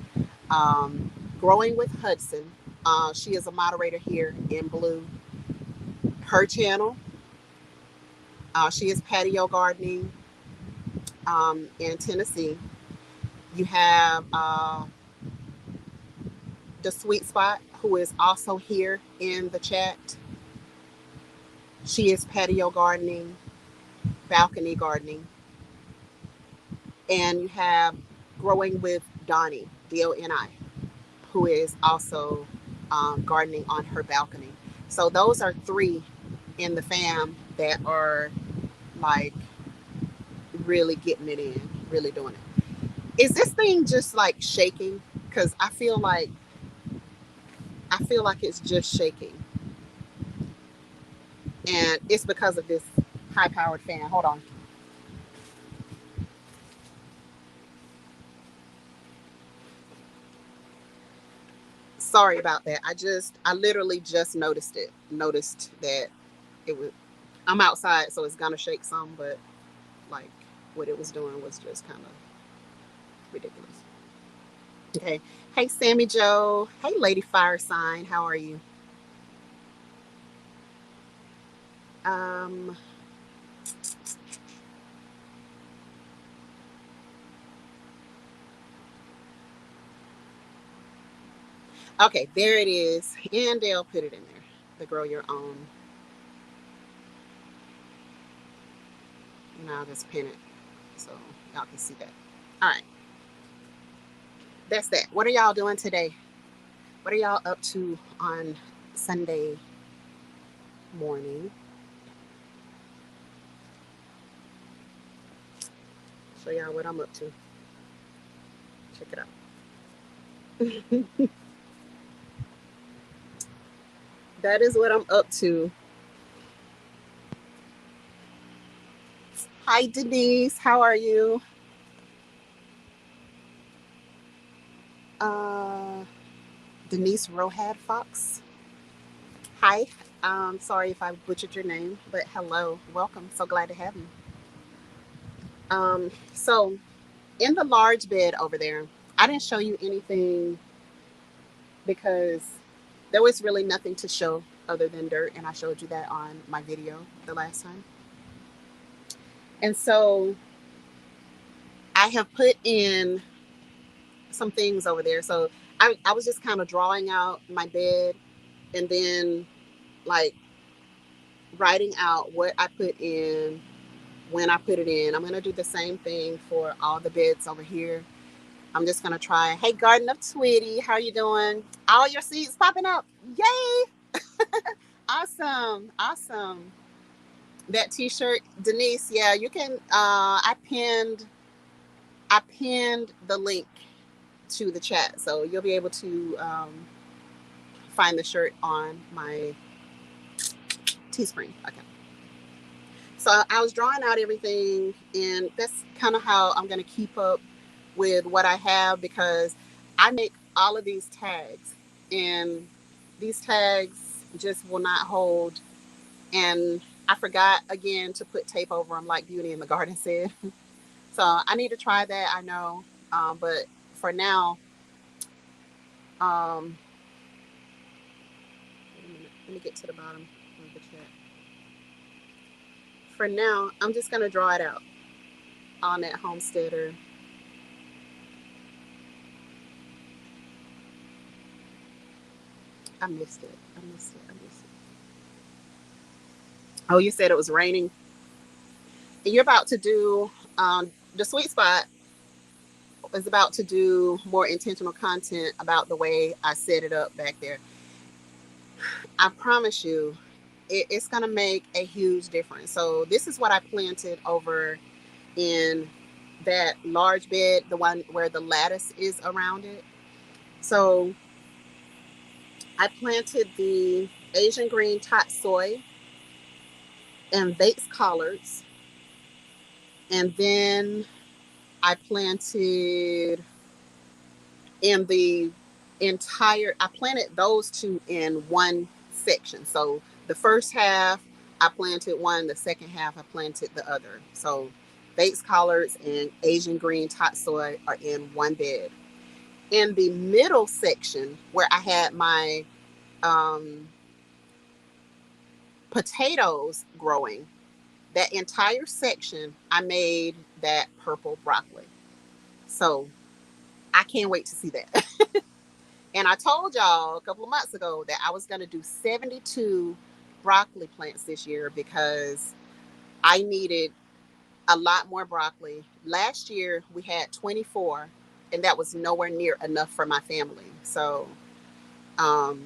Growing with Hudson. She is a moderator here in Blue. Her channel, she is patio gardening in Tennessee. You have the Sweet Spot, who is also here in the chat. She is patio gardening, balcony gardening. And you have Growing with Donnie, Doni, who is also gardening on her balcony. So those are three in the fam that are like really getting it in, really doing it. Is this thing just like shaking? Because I feel like it's just shaking, and it's because of this high-powered fan. Hold on. Sorry about that. I literally just noticed that it was. I'm outside, so it's gonna shake some, but like what it was doing was just kind of ridiculous. Okay. Hey, Sammy Joe. Hey, Lady Fire Sign. How are you? Um. Okay, there it is. And they'll put it in there. The Grow Your Own. And I'll just pin it so y'all can see that. All right. That's that. What are y'all doing today? What are y'all up to on Sunday morning? Show y'all what I'm up to. Check it out. That is what I'm up to. Hi, Denise. How are you? Uh, Denise Rohad Fox. Hi. Sorry if I butchered your name, but hello. Welcome. So glad to have you. So in the large bed over there, I didn't show you anything because there was really nothing to show other than dirt, and I showed you that on my video the last time. And so I have put in some things over there. So I was just kind of drawing out my bed and then like writing out what I put in, when I put it in. I'm going to do the same thing for all the beds over here. I'm just going to try. Hey, Garden of Tweety, how are you doing? All your seeds popping up. Yay. Awesome. Awesome. That t-shirt, Denise, yeah, you can, I pinned the link to the chat. So you'll be able to find the shirt on my Teespring. Okay. So I was drawing out everything, and that's kind of how I'm going to keep up with what I have because I make all of these tags, and these tags just will not hold. And I forgot again to put tape over them, like Beauty in the Garden said. So I need to try that. I know, but for now, um, wait a minute. Let me get to the bottom of the chat. For now, I'm just gonna draw it out on that homesteader. I missed it. I missed it. I missed it. Oh, you said it was raining. And you're about to do the sweet spot is about to do more intentional content about the way I set it up back there. I promise you, it's going to make a huge difference. So this is what I planted over in that large bed, the one where the lattice is around it. So I planted the Asian green tot soy and Bates collards. And then I planted in the I planted those two in one section. So the first half I planted one, the second half I planted the other. So Bates collards and Asian green tot soy are in one bed. In the middle section where I had my um, potatoes growing, that entire section I made that purple broccoli. So I can't wait to see that. And I told y'all a couple of months ago that I was going to do 72 broccoli plants this year because I needed a lot more broccoli. Last year we had 24, and that was nowhere near enough for my family. So um,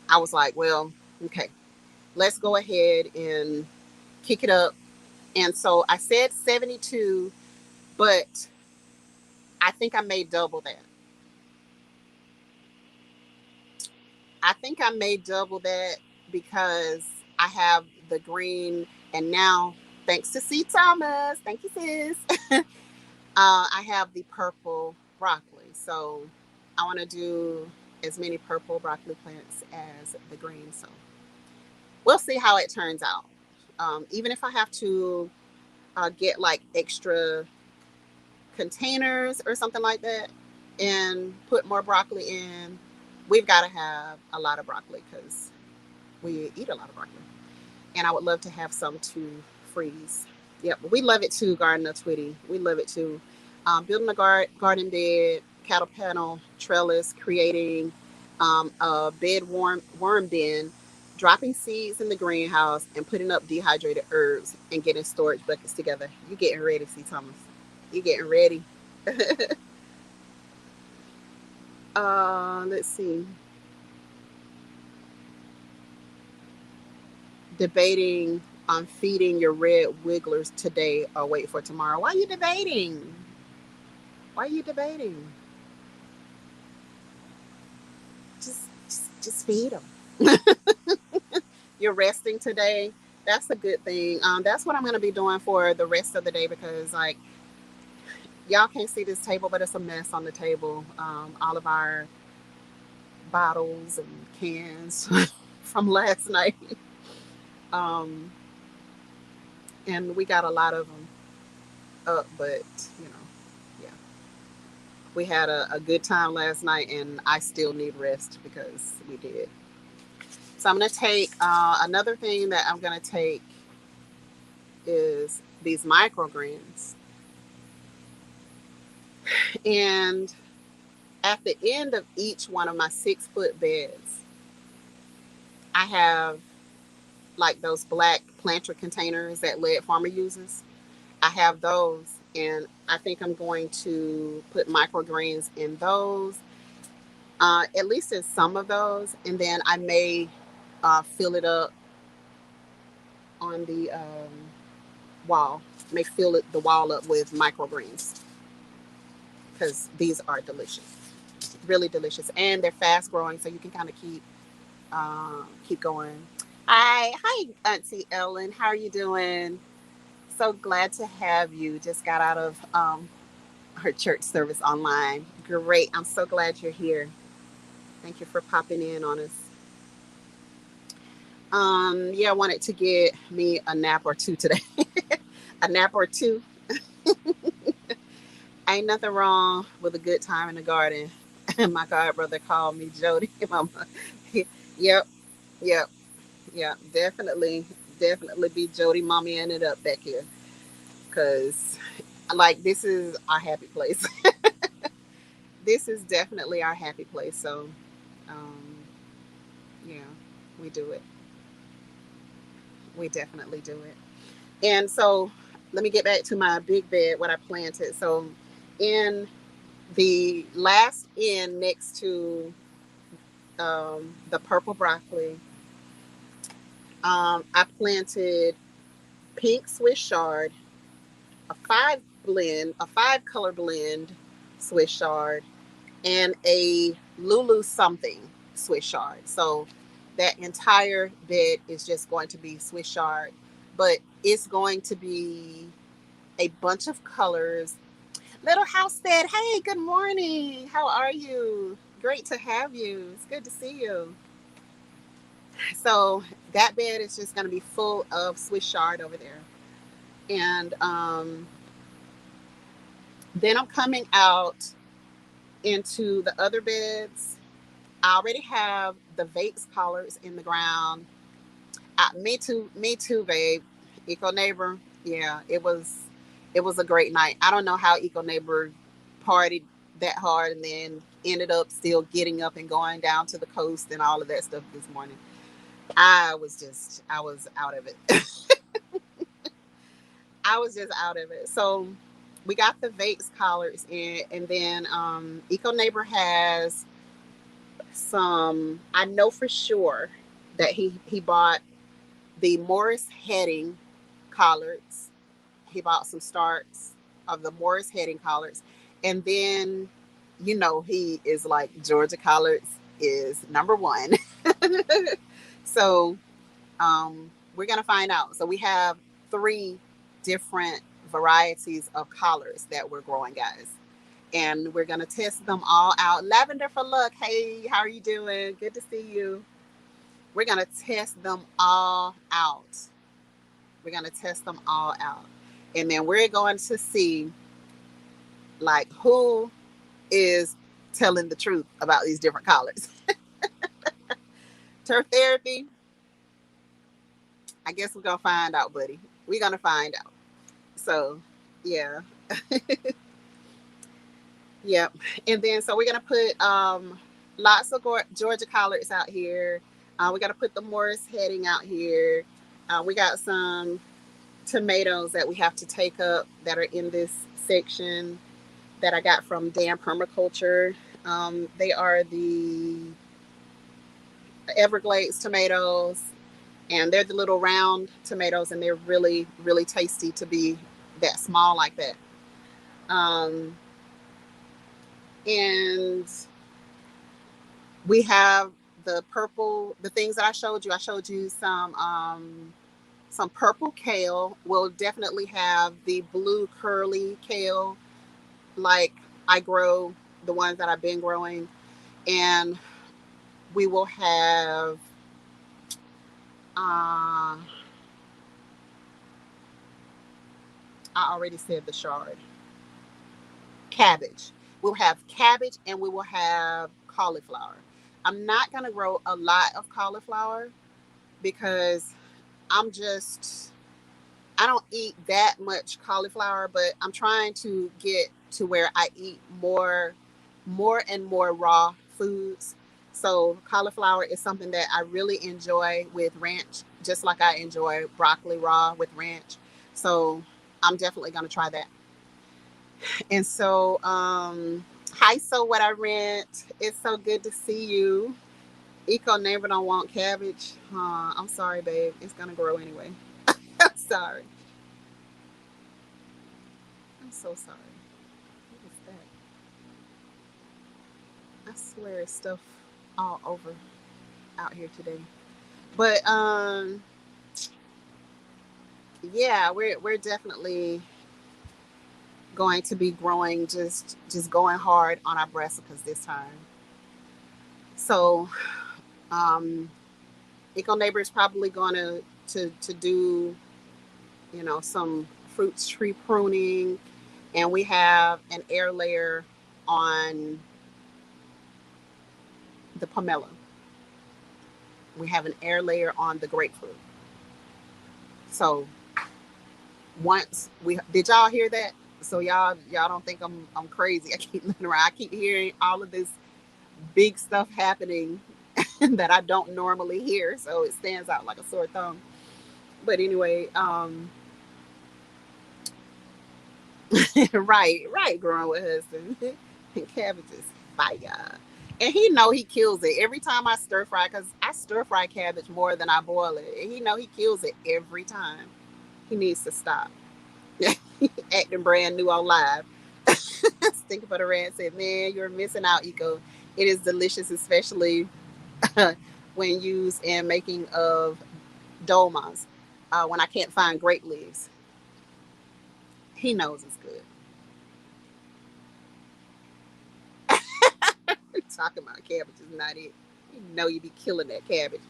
I was like, well, okay, let's go ahead and kick it up. And so I said 72, but I think I may double that. I think I may double that because I have the green, and now thanks to C. Thomas, thank you, sis. I have the purple broccoli. So I want to do as many purple broccoli plants as the green. So we'll see how it turns out. Even if I have to get like extra containers or something like that and put more broccoli in, we've got to have a lot of broccoli because we eat a lot of broccoli. And I would love to have some to freeze. Yep, we love it too, Garden of Twitty. We love it too. Building a garden bed, cattle panel, trellis, creating a bed worm den, dropping seeds in the greenhouse, and putting up dehydrated herbs and getting storage buckets together. You getting ready, C. Thomas? You getting ready? Let's see. Debating on feeding your red wigglers today or wait for tomorrow. Why are you debating? Why are you debating? Just feed them. You're resting today. That's a good thing. That's what I'm gonna be doing for the rest of the day because like y'all can't see this table, but it's a mess on the table. All of our bottles and cans from last night. Um, and we got a lot of them up, but you know, yeah, we had a good time last night, and I still need rest because we did. So I'm gonna take another thing that I'm gonna take is these microgreens, and at the end of each one of my 6-foot beds, I have like those black planter containers that Lead Farmer uses. I have those, and I think I'm going to put microgreens in those, at least in some of those, and then I may fill it up on the wall. May fill the wall up with microgreens because these are delicious, really delicious, and they're fast growing, so you can kind of keep going. Hi, Auntie Ellen. How are you doing? So glad to have you. Just got out of her church service online. Great. I'm so glad you're here. Thank you for popping in on us. Yeah, I wanted to get me a nap or two today. A nap or two. Ain't nothing wrong with a good time in the garden. My god brother called me Jody. Mama. Yep, yep, yep. Definitely be Jody mommy ended up back here. Cause like this is our happy place. This is definitely our happy place. So um yeah, we do it. We definitely do it. And so let me get back to my big bed, what I planted. So in the last end next to the purple broccoli, I planted pink Swiss chard, a five color blend Swiss chard, and a Lulu something Swiss chard. So that entire bed is just going to be Swiss chard, but it's going to be a bunch of colors. Little House said, "Hey, good morning. How are you? Great to have you. It's good to see you." So that bed is just going to be full of Swiss chard over there. And then I'm coming out into the other beds. I already have the vase collars in the ground. Me too, babe. Eco Neighbor, yeah, it was a great night. I don't know how Eco Neighbor partied that hard and then ended up still getting up and going down to the coast and all of that stuff this morning. I was out of it. I was just out of it. So we got the vase collars in, and then Eco Neighbor has some. I know for sure that he bought the Morris heading collards. He bought some starts of the Morris heading collards, and then he is like Georgia collards is number one. So we're gonna find out. So we have three different varieties of collards that we're growing, guys, and we're gonna test them all out. Lavender for luck. Hey, how are you doing? Good to see you. We're gonna test them all out. We're gonna test them all out, and then we're going to see like who is telling the truth about these different colors. Turf therapy. I guess we're gonna find out, buddy. We're gonna find out. So, yeah, yep. And then so we're gonna put lots of Georgia collards out here. We gotta put the Morris heading out here. We got some tomatoes that we have to take up that are in this section that I got from Dan Permaculture. They are the Everglades tomatoes, and they're the little round tomatoes, and they're really, really tasty to be that small like that. Um, and we have the things that I showed you. I showed you some purple kale. We'll definitely have the blue curly kale, like I grow the ones that I've been growing, and we will have I already said the chard. Cabbage. We'll have cabbage and we will have cauliflower. I'm not going to grow a lot of cauliflower because I'm just, I don't eat that much cauliflower, but I'm trying to get to where I eat more and more raw foods. So cauliflower is something that I really enjoy with ranch, just like I enjoy broccoli raw with ranch. So I'm definitely going to try that. And so, hi, so what I rent. It's so good to see you. Eco Neighbor don't want cabbage. I'm sorry, babe. It's gonna grow anyway. I'm sorry. I'm so sorry. What is that? I swear it's stuff all over out here today. But yeah, we're definitely going to be growing, just going hard on our brassicas this time. So Eco Neighbor is probably going to do, some fruit tree pruning, and we have an air layer on the pomelo. We have an air layer on the grapefruit. So once we did, y'all hear that? So y'all don't think I'm crazy. I keep looking around. I keep hearing all of this big stuff happening that I don't normally hear. So it stands out like a sore thumb. But anyway, right, growing with husband and cabbages, fire. And he know he kills it every time I stir fry, because I stir fry cabbage more than I boil it. And he know he kills it every time. He needs to stop. Acting brand new on live. Stinking for the rat said, "Man, you're missing out, Eco. It is delicious, especially when used in making of dolmas. When I can't find grape leaves, he knows it's good." Talking about cabbage is not it. You know you be killing that cabbage.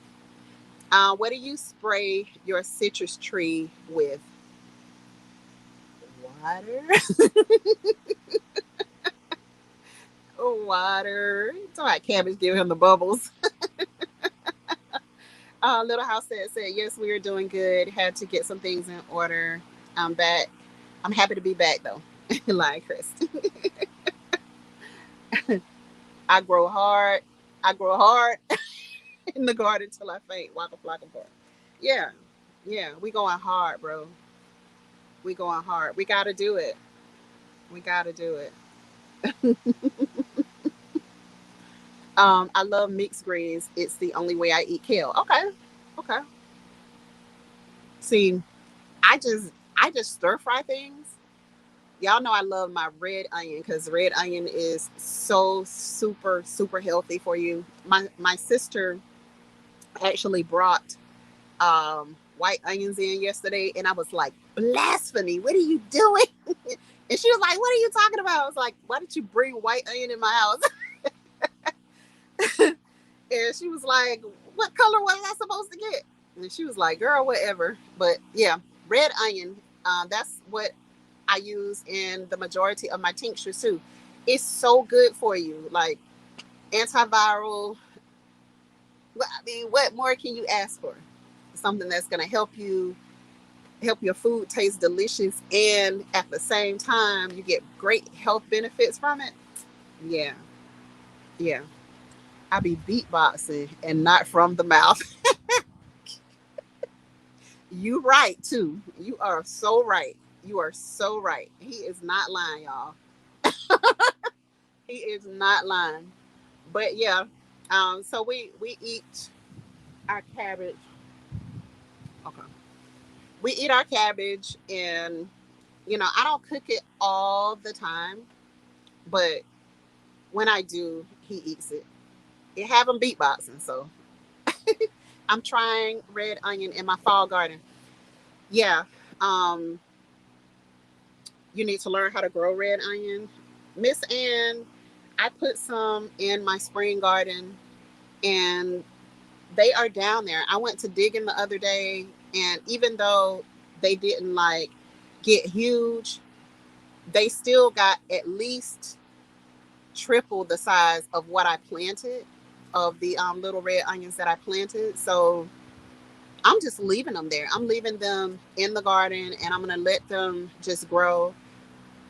What do you spray your citrus tree with? Water. Water. It's all right. Cabbage give him the bubbles. Little House said, yes, we are doing good. Had to get some things in order. I'm back. I'm happy to be back though. Like Chris. I grow hard. I grow hard in the garden till I faint. Waka flocka bar. Yeah. Yeah. We going hard, bro. We going hard. We gotta do it. We gotta do it. I love mixed greens. It's the only way I eat kale. Okay. Okay. See, I just stir fry things. Y'all know I love my red onion, because red onion is so super super healthy for you. My sister actually brought white onions in yesterday, and I was like, blasphemy! What are you doing? And she was like, what are you talking about? I was like, why did you bring white onion in my house? And she was like, what color was I supposed to get? And she was like, girl, whatever. But yeah, red onion, that's what I use in the majority of my tinctures too. It's so good for you, like antiviral. I mean, what more can you ask for? Something that's going to help your food taste delicious, and at the same time you get great health benefits from it. Yeah, yeah. I be beatboxing and not from the mouth. You right too. You are so right. You are so right. He is not lying, y'all. He is not lying. But yeah, so we eat our cabbage. Okay. We eat our cabbage, and I don't cook it all the time, but when I do, he eats it. It have him beatboxing, so I'm trying red onion in my fall garden. Yeah, um, you need to learn how to grow red onion, Miss Ann. I put some in my spring garden, and they are down there. I went to digging the other day, and even though they didn't like get huge, they still got at least triple the size of what I planted, of the little red onions that I planted. So I'm just leaving them there. I'm leaving them in the garden, and I'm gonna let them just grow.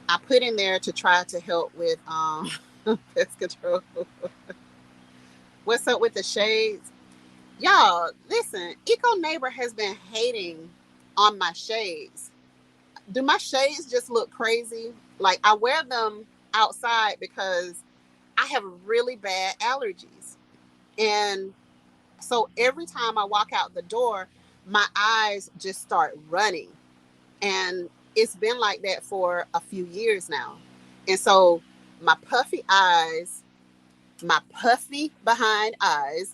I put in there to try to help with pest control. What's up with the shades? Y'all, listen, Eco Neighbor has been hating on my shades. Do my shades just look crazy? Like, I wear them outside because I have really bad allergies. And so every time I walk out the door, my eyes just start running. And it's been like that for a few years now. And so my puffy eyes, my puffy behind eyes,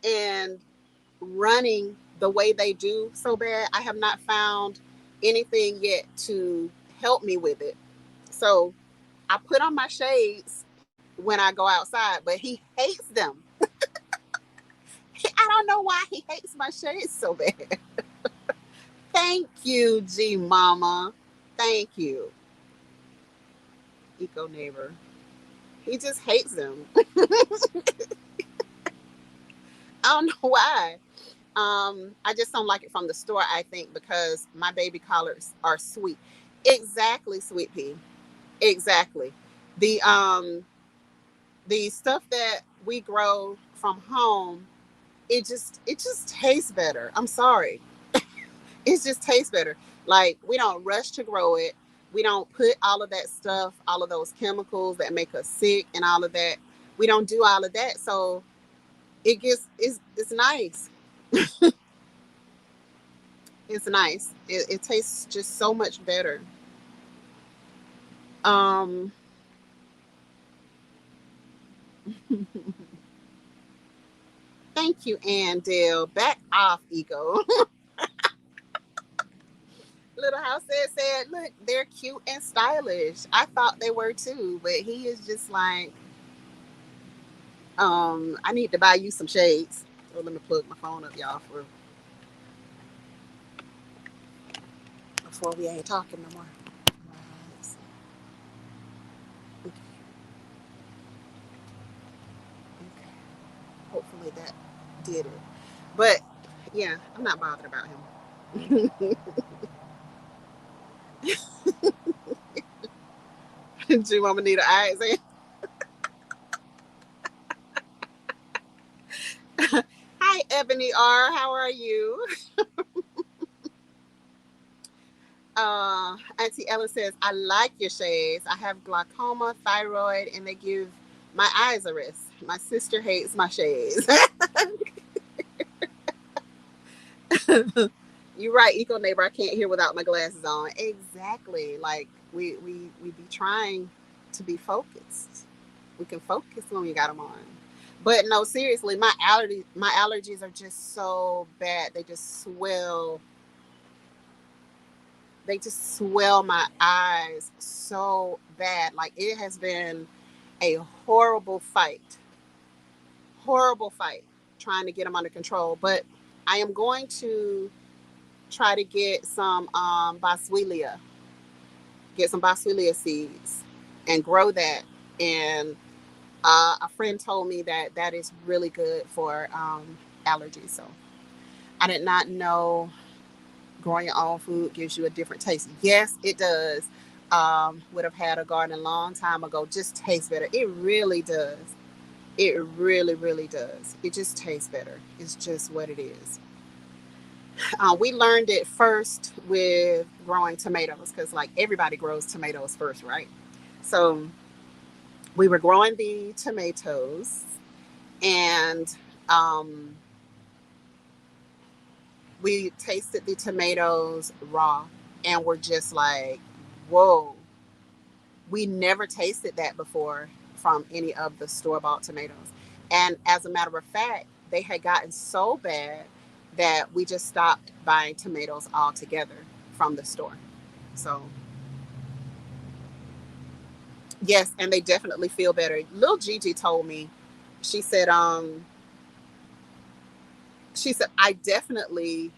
and running the way they do so bad, I have not found anything yet to help me with it. So I put on my shades when I go outside, but he hates them. I don't know why he hates my shades so bad. Thank you, G Mama. Thank you, Eco Neighbor. He just hates them. I don't know why. I just don't like it from the store, I think, because my baby collards are sweet. Exactly, sweet pea. Exactly. The um the stuff that we grow from home, it just tastes better. I'm sorry. It just tastes better. Like, we don't rush to grow it. We don't put all of that stuff, all of those chemicals that make us sick and all of that. We don't do all of that. So it's nice. It's nice. It tastes just so much better. Um Thank you, Ann Dale. Back off, Ego. Little House said, look, they're cute and stylish. I thought they were too, but he is just like, I need to buy you some shades. So let me plug my phone up, y'all, for before we ain't talking no more. Okay. Okay. Hopefully that did it. But yeah, I'm not bothered about him. Do you want me to need an eyes? Hi, Ebony R. How are you? Auntie Ellen says, I like your shades. I have glaucoma, thyroid, and they give my eyes a rest. My sister hates my shades. You're right, Eco Neighbor. I can't hear without my glasses on. Exactly. Like, we be trying to be focused. We can focus when we got them on. But no, seriously, my allergies are just so bad. They just swell my eyes so bad. Like, it has been a horrible fight trying to get them under control. But I am going to try to get some boswellia seeds and grow that. And a friend told me that that is really good for allergies. So I did not know growing your own food gives you a different taste. Yes, it does. Would have had a garden a long time ago. Just tastes better. It really does. It really, really does. It just tastes better. It's just what it is. We learned it first with growing tomatoes because, like, everybody grows tomatoes first, right? So we were growing the tomatoes, and um, we tasted the tomatoes raw, and we're just like, whoa, we never tasted that before from any of the store bought tomatoes. And as a matter of fact, they had gotten so bad that we just stopped buying tomatoes altogether from the store. So, yes, and they definitely feel better. Lil Gigi told me, she said, I definitely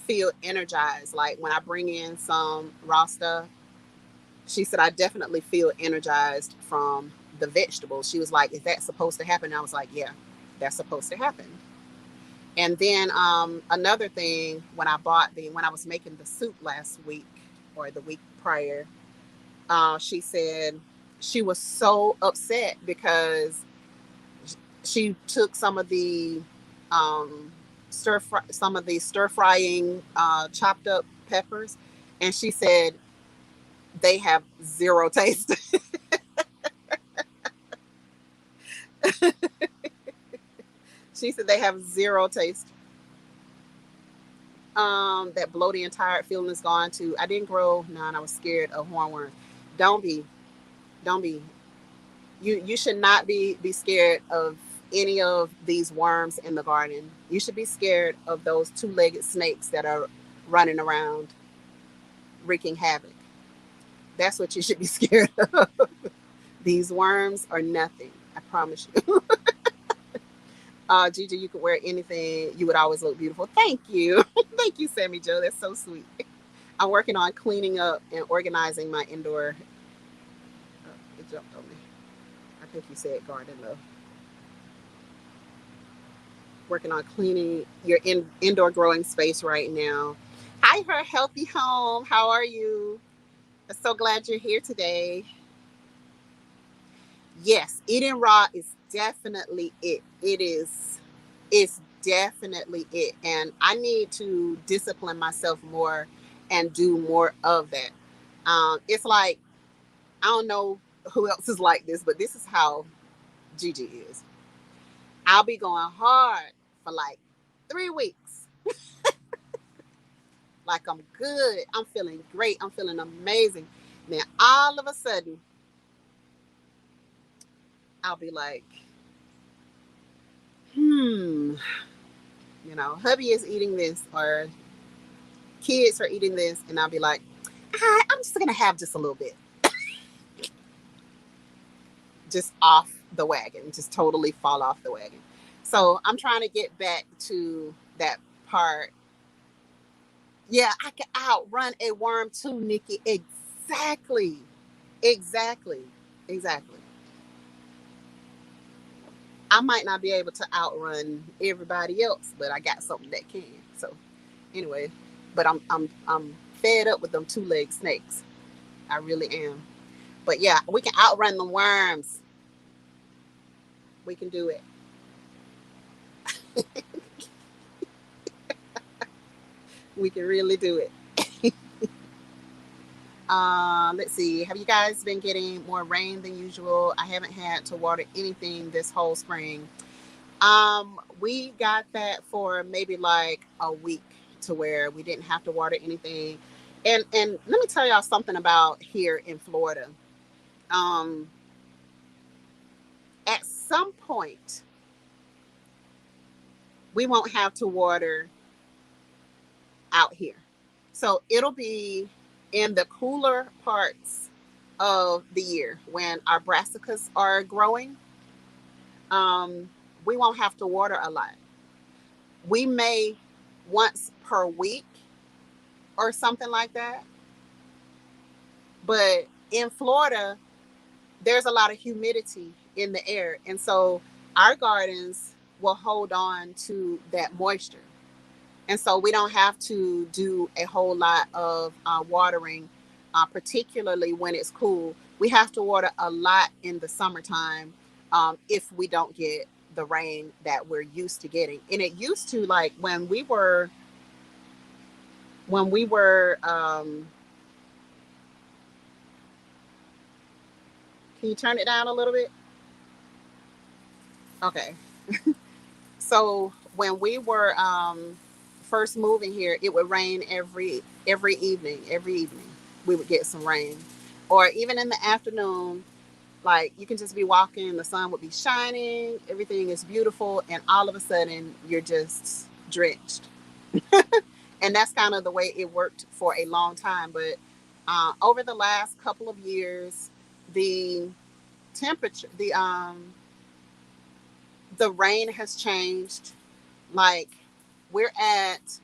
feel energized. Like, when I bring in some raw stuff, she said, I definitely feel energized from the vegetables. She was like, is that supposed to happen? And I was like, yeah, that's supposed to happen. And then another thing, when I was making the soup last week or the week prior, she said she was so upset because she took um, some of the stir frying chopped up peppers, and she said they have zero taste. She said they have zero taste. That bloaty and tired feeling is gone too. I didn't grow none. I was scared of hornworms. Don't be, don't be. You should not be scared of any of these worms in the garden. You should be scared of those two-legged snakes that are running around. wreaking havoc. That's what you should be scared of. These worms are nothing. I promise you. Gigi, you could wear anything. You would always look beautiful. Thank you. Thank you, Sammy Joe. That's so sweet. I'm working on cleaning up and organizing my indoor. Oh, it jumped on me. I think you said garden though. Working on cleaning your indoor growing space right now. Hi, her healthy home. How are you? I'm so glad you're here today. Yes, eating raw is definitely it. It is. It's definitely it, and I need to discipline myself more and do more of that. It's like I don't know who else is like this, but this is how Gigi is. I'll be going hard for like 3 weeks. Like I'm good. I'm feeling great. I'm feeling amazing. Then all of a sudden, I'll be like, hubby is eating this or kids are eating this. And I'll be like, I'm just going to have just a little bit. Just off the wagon, just totally fall off the wagon. So I'm trying to get back to that part. Yeah, I can outrun a worm too, Nikki. Exactly. Exactly. Exactly. I might not be able to outrun everybody else, but I got something that can. So anyway, but I'm fed up with them two-legged snakes. I really am. But yeah, we can outrun the worms. We can do it. We can really do it. Let's see. Have you guys been getting more rain than usual? I haven't had to water anything this whole spring. We got that for maybe like a week to where we didn't have to water anything. And let me tell y'all something about here in Florida. Um, at some point, we won't have to water out here. So it'll be in the cooler parts of the year when our brassicas are growing. Um, we won't have to water a lot. We may once per week or something like that. But in Florida, there's a lot of humidity in the air. And so our gardens will hold on to that moisture. And so we don't have to do a whole lot of watering, particularly when it's cool. We have to water a lot in the summertime if we don't get the rain that we're used to getting. And it used to, like when we were can you turn it down a little bit? Okay. So when we were first moving here, it would rain every evening. Every evening, we would get some rain, or even in the afternoon. Like you can just be walking, the sun would be shining, everything is beautiful, and all of a sudden you're just drenched. And that's kind of the way it worked for a long time. But over the last couple of years, the temperature, the rain has changed. Like we're at,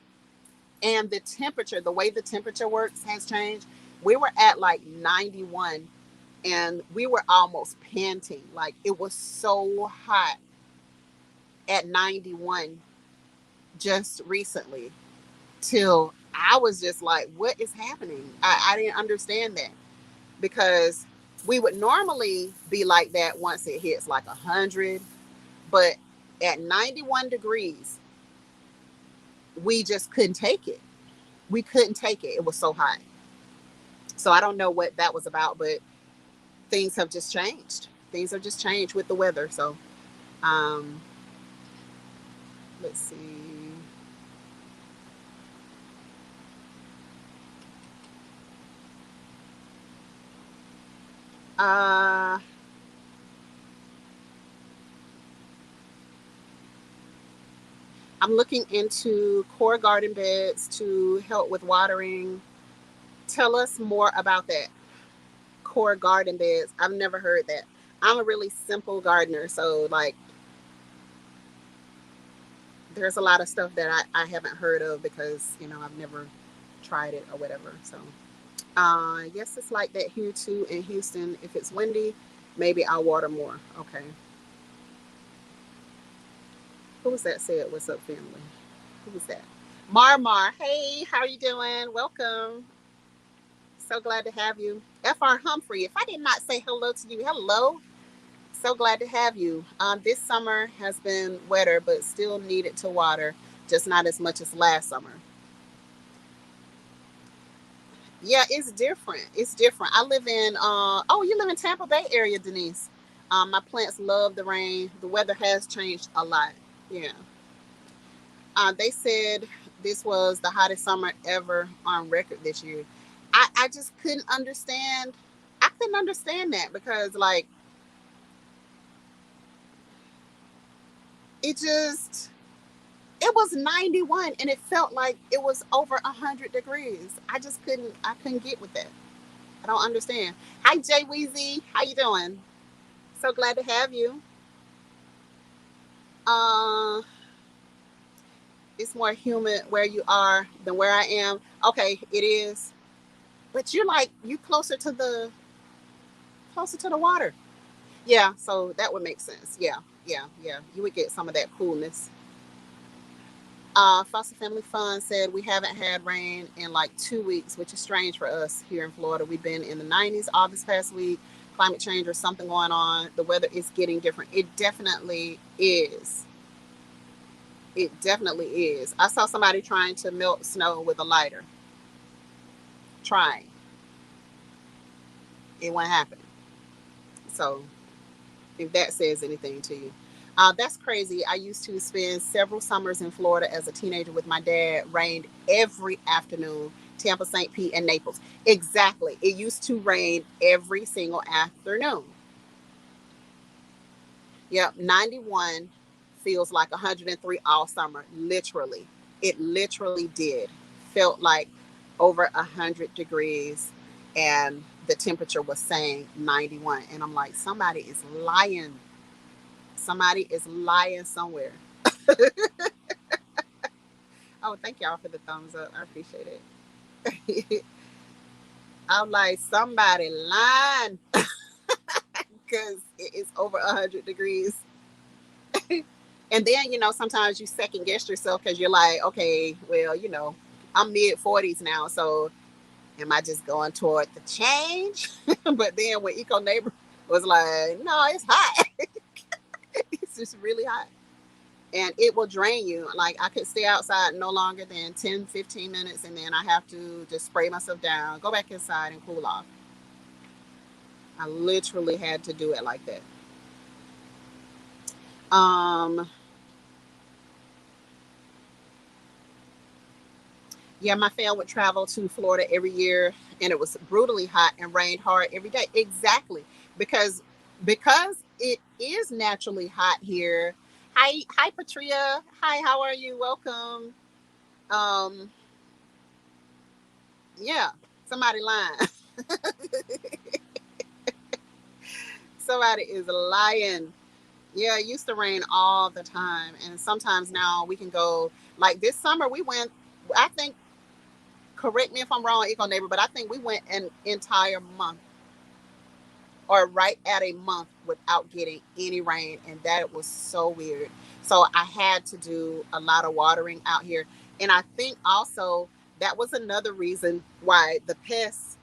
and the temperature, the way the temperature works has changed. We were at like 91 and we were almost panting. Like it was so hot at 91 just recently, till I was just like, what is happening? I didn't understand that because we would normally be like that once it hits like 100, but at 91 degrees, we just couldn't take it. We couldn't take it. It was so hot. So I don't know what that was about, but things have just changed. Things have just changed with the weather. So um, let's see. Uh, I'm looking into core garden beds to help with watering Tell us more about that. Core garden beds. I've never heard that. I'm a really simple gardener, so like there's a lot of stuff that I haven't heard of because I've never tried it or whatever. So yes, it's like that here too in Houston. If it's windy, maybe I'll water more. Okay. Who was that said, "What's up, family"? Who was that? Mar. Hey, how are you doing? Welcome. So glad to have you. Fr Humphrey, if I did not say hello to you, hello. So glad to have you. This summer has been wetter, but still needed to water, just not as much as last summer. Yeah, it's different. It's different. I live in, oh, you live in Tampa Bay area, Denise. My plants love the rain. The weather has changed a lot. Yeah. They said this was the hottest summer ever on record this year. I just couldn't understand. I couldn't understand that because, like, it just, it was 91 and it felt like it was over 100 degrees. I couldn't get with that. I don't understand. Hi, Jay Weezy. How you doing? So glad to have you. Uh, it's more humid where you are than where I am. Okay, it is. But you closer to the water. Yeah, so that would make sense. Yeah. You would get some of that coolness. Foster Family Fun said we haven't had rain in like 2 weeks, which is strange for us here in Florida. We've been in the 90s all this past week. Climate change or something going on. The weather is getting different. It definitely is. It definitely is. I saw somebody trying to melt snow with a lighter. Trying. It won't happen. So if that says anything to you. That's crazy. I used to spend several summers in Florida as a teenager with my dad. Rained every afternoon. Tampa, St. Pete, and Naples. Exactly. It used to rain every single afternoon. Yep. 91 feels like 103 all summer. Literally. It literally did. Felt like over 100 degrees and the temperature was saying 91. And I'm like, somebody is lying. Somebody is lying somewhere. Oh, thank y'all for the thumbs up. I appreciate it. I'm like, somebody lying because it is over 100 degrees. And then, sometimes you second guess yourself because you're like, okay, well, I'm mid 40s now. So am I just going toward the change? But then when Eco Neighbor was like, no, it's hot. It's just really hot. And it will drain you. Like I could stay outside no longer than 10, 15 minutes and then I have to just spray myself down, go back inside and cool off. I literally had to do it like that. Um, yeah, my family would travel to Florida every year and it was brutally hot and rained hard every day. Exactly. Because it is naturally hot here. Hi Patria. Hi, how are you? Welcome. Um, yeah, somebody lying. Somebody is lying. Yeah, it used to rain all the time. And sometimes now we can go, like this summer, we went, I think, correct me if I'm wrong, Eco Neighbor, but I think we went an entire month or right at a month without getting any rain. And that was so weird. So I had to do a lot of watering out here. And I think also that was another reason why the pests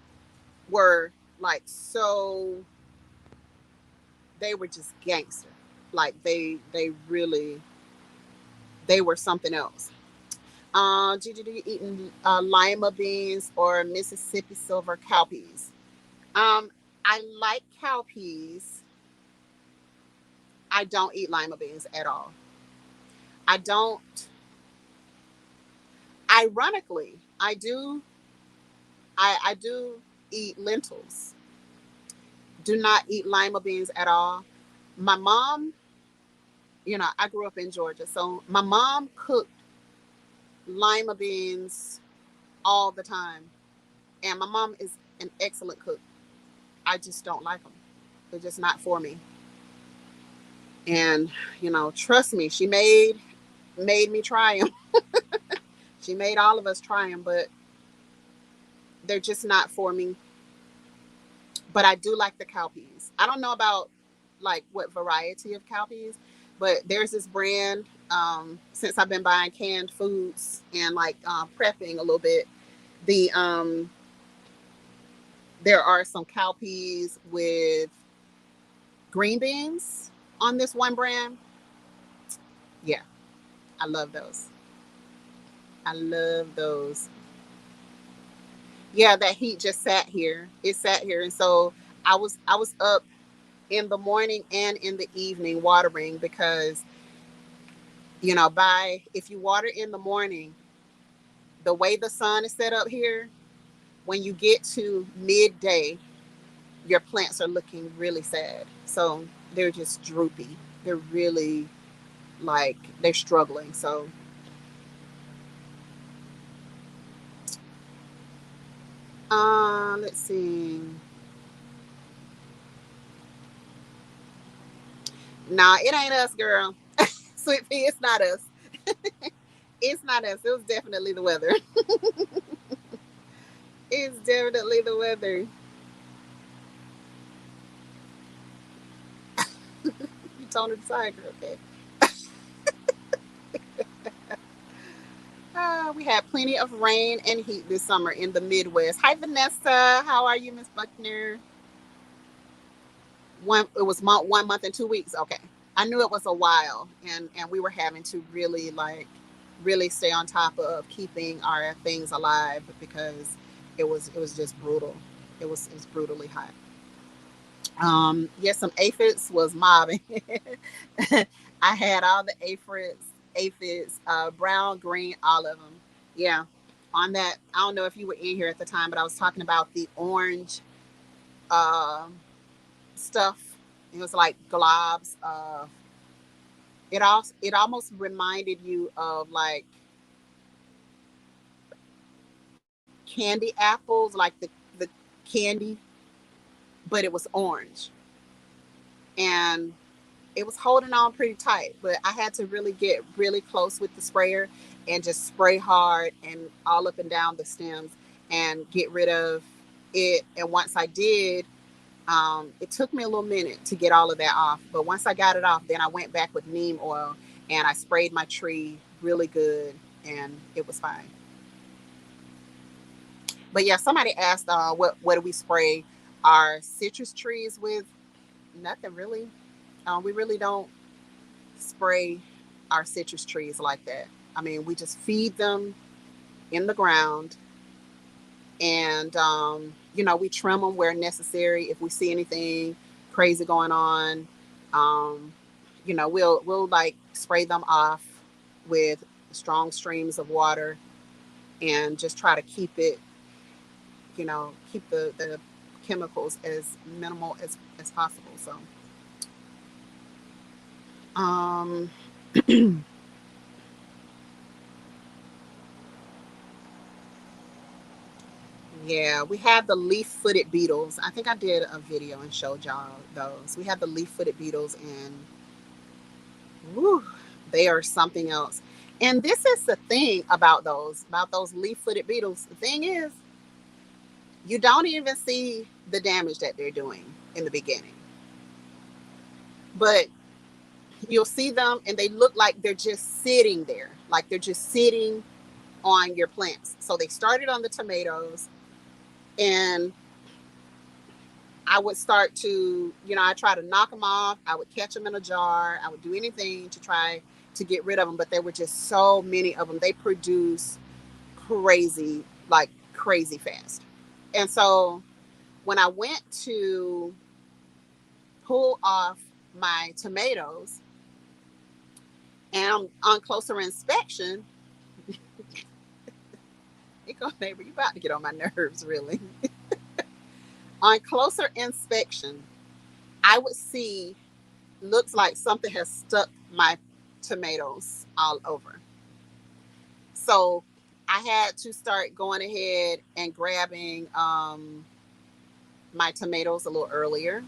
were like so, they were just gangster. Like they really, they were something else. Gigi, do you eating lima beans or Mississippi silver cowpeas? Um, I like cowpeas. I don't eat lima beans at all. I don't. Ironically, I do. I do eat lentils. Do not eat lima beans at all. My mom, I grew up in Georgia, so my mom cooked lima beans all the time. And my mom is an excellent cook. I just don't like them. They're just not for me. And trust me, she made me try them. She made all of us try them, but they're just not for me. But I do like the cowpeas. I don't know about like what variety of cowpeas, but there's this brand. Since I've been buying canned foods and like prepping a little bit, the there are some cowpeas with green beans on this one brand. Yeah, I love those. I love those. Yeah, that heat just sat here. It sat here, and so I was up in the morning and in the evening watering because by if you water in the morning, the way the sun is set up here, when you get to midday, your plants are looking really sad. So they're just droopy. They're really like they're struggling. So let's see. Nah, it ain't us, girl. Sweet pea, it's not us. It's not us. It was definitely the weather. It's definitely the weather. You told her to sign, girl. Okay. We had plenty of rain and heat this summer in the Midwest. Hi, Vanessa. How are you, Miss Buckner? It was 1 month and 2 weeks. Okay, I knew it was a while, and we were having to really really stay on top of keeping our things alive because it was just brutal. It was brutally hot. Yes, some aphids was mobbing. I had all the aphids, brown, green, all of them. Yeah, on that. I don't know if you were in here at the time, but I was talking about the orange uh, stuff. It was like globs of it almost reminded you of like candy apples, like the candy, but it was orange. And it was holding on pretty tight, but I had to really get really close with the sprayer and just spray hard and all up and down the stems and get rid of it. And once I did, it took me a little minute to get all of that off. But once I got it off, then I went back with neem oil and I sprayed my tree really good and it was fine. But yeah, somebody asked, what do we spray our citrus trees with? Nothing really. We really don't spray our citrus trees like that. I mean, we just feed them in the ground, and we trim them where necessary. If we see anything crazy going on, um, we'll like spray them off with strong streams of water, and just try to keep the chemicals as minimal as possible. So, um, yeah, we have the leaf-footed beetles. I think I did a video and showed y'all those. We have the leaf-footed beetles, and woo, they are something else. And this is the thing about those leaf-footed beetles. The thing is, you don't even see the damage that they're doing in the beginning, but you'll see them, and they look like they're just sitting there, like they're just sitting on your plants. So they started on the tomatoes, and I would start to, I try to knock them off. I would catch them in a jar. I would do anything to try to get rid of them, but there were just so many of them. They produce crazy, like crazy fast. And so when I went to pull off my tomatoes, and on closer inspection, it goes, neighbor, you about to get on my nerves, really. On closer inspection, I would see looks like something has stuck my tomatoes all over. So I had to start going ahead and grabbing my tomatoes a little earlier,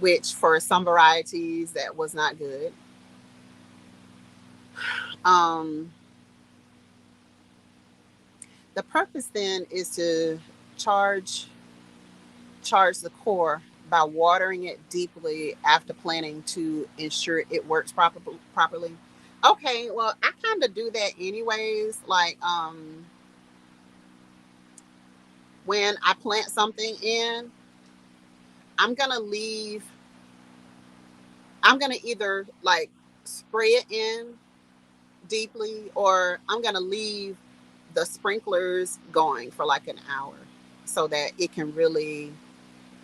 which for some varieties that was not good. Um, the purpose then is to charge charge the core by watering it deeply after planting to ensure it works properly. Okay, well, I kind of do that anyways. Like when I plant something in, I'm going to leave I'm going to either like spray it in deeply, or I'm going to leave the sprinklers going for like an hour so that it can really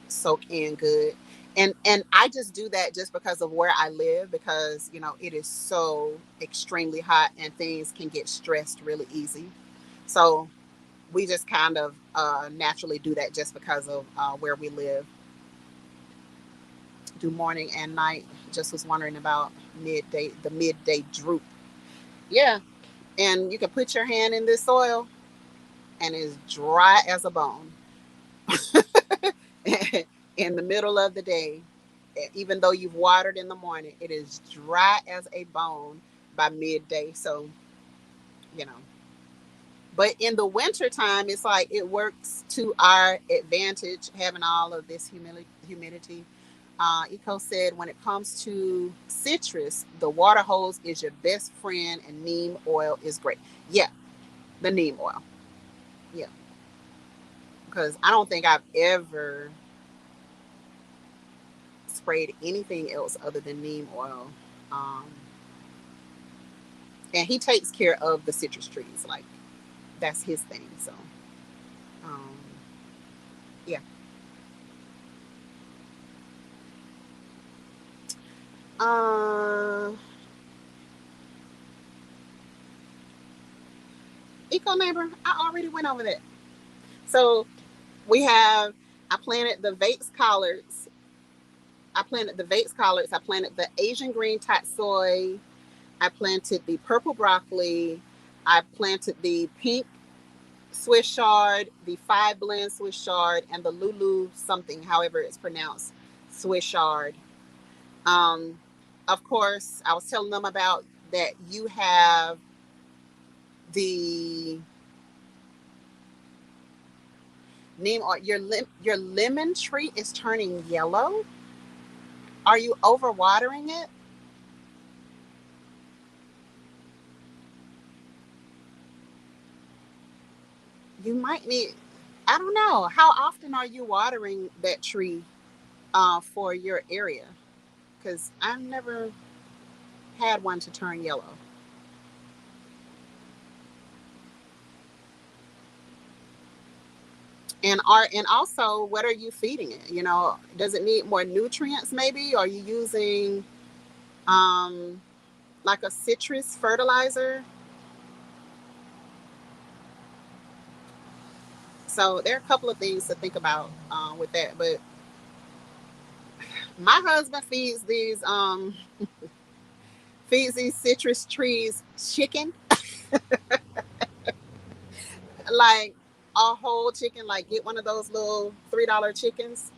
soak in good. And I just do that just because of where I live, because it is so extremely hot and things can get stressed really easy. So we just kind of naturally do that just because of where we live. Do morning and night. Just was wondering about the midday droop. Yeah, and you can put your hand in this soil and it's dry as a bone in the middle of the day. Even though you've watered in the morning, it is dry as a bone by midday. So, you know, but in the wintertime, it's like it works to our advantage having all of this humidity. Eco said when it comes to citrus, the water hose is your best friend and neem oil is great. Yeah, the neem oil. Yeah, because I don't think I've ever sprayed anything else other than neem oil. Um, and he takes care of the citrus trees. Like that's his thing. So, um, yeah. Uh, Eco neighbor, I already went over that. So we have. I planted the Vates collards. I planted the Vates collards. I planted the Asian green tatsoi. I planted the purple broccoli. I planted the pink Swiss chard, the five blend Swiss chard, and the Lulu something, however it's pronounced, Swiss chard. Um, of course, I was telling them about that you have the neem or your lemon tree is turning yellow. Are you overwatering it? You might need. I don't know. How often are you watering that tree for your area? Because I've never had one to turn yellow. And also, what are you feeding it? Does it need more nutrients? Maybe are you using um, like a citrus fertilizer? So there are a couple of things to think about with that. But my husband feeds these citrus trees chicken, like a whole chicken. Like get one of those little $3 chickens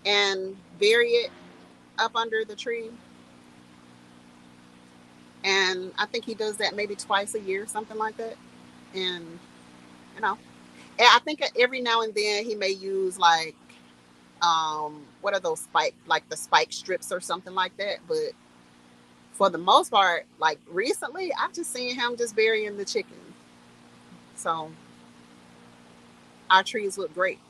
and bury it up under the tree. And I think he does that maybe twice a year, something like that. And you know, and I think every now and then he may use like what are those like the spike strips or something like that. But for the most part, like recently, I've just seen him just burying the chicken. So our trees look great.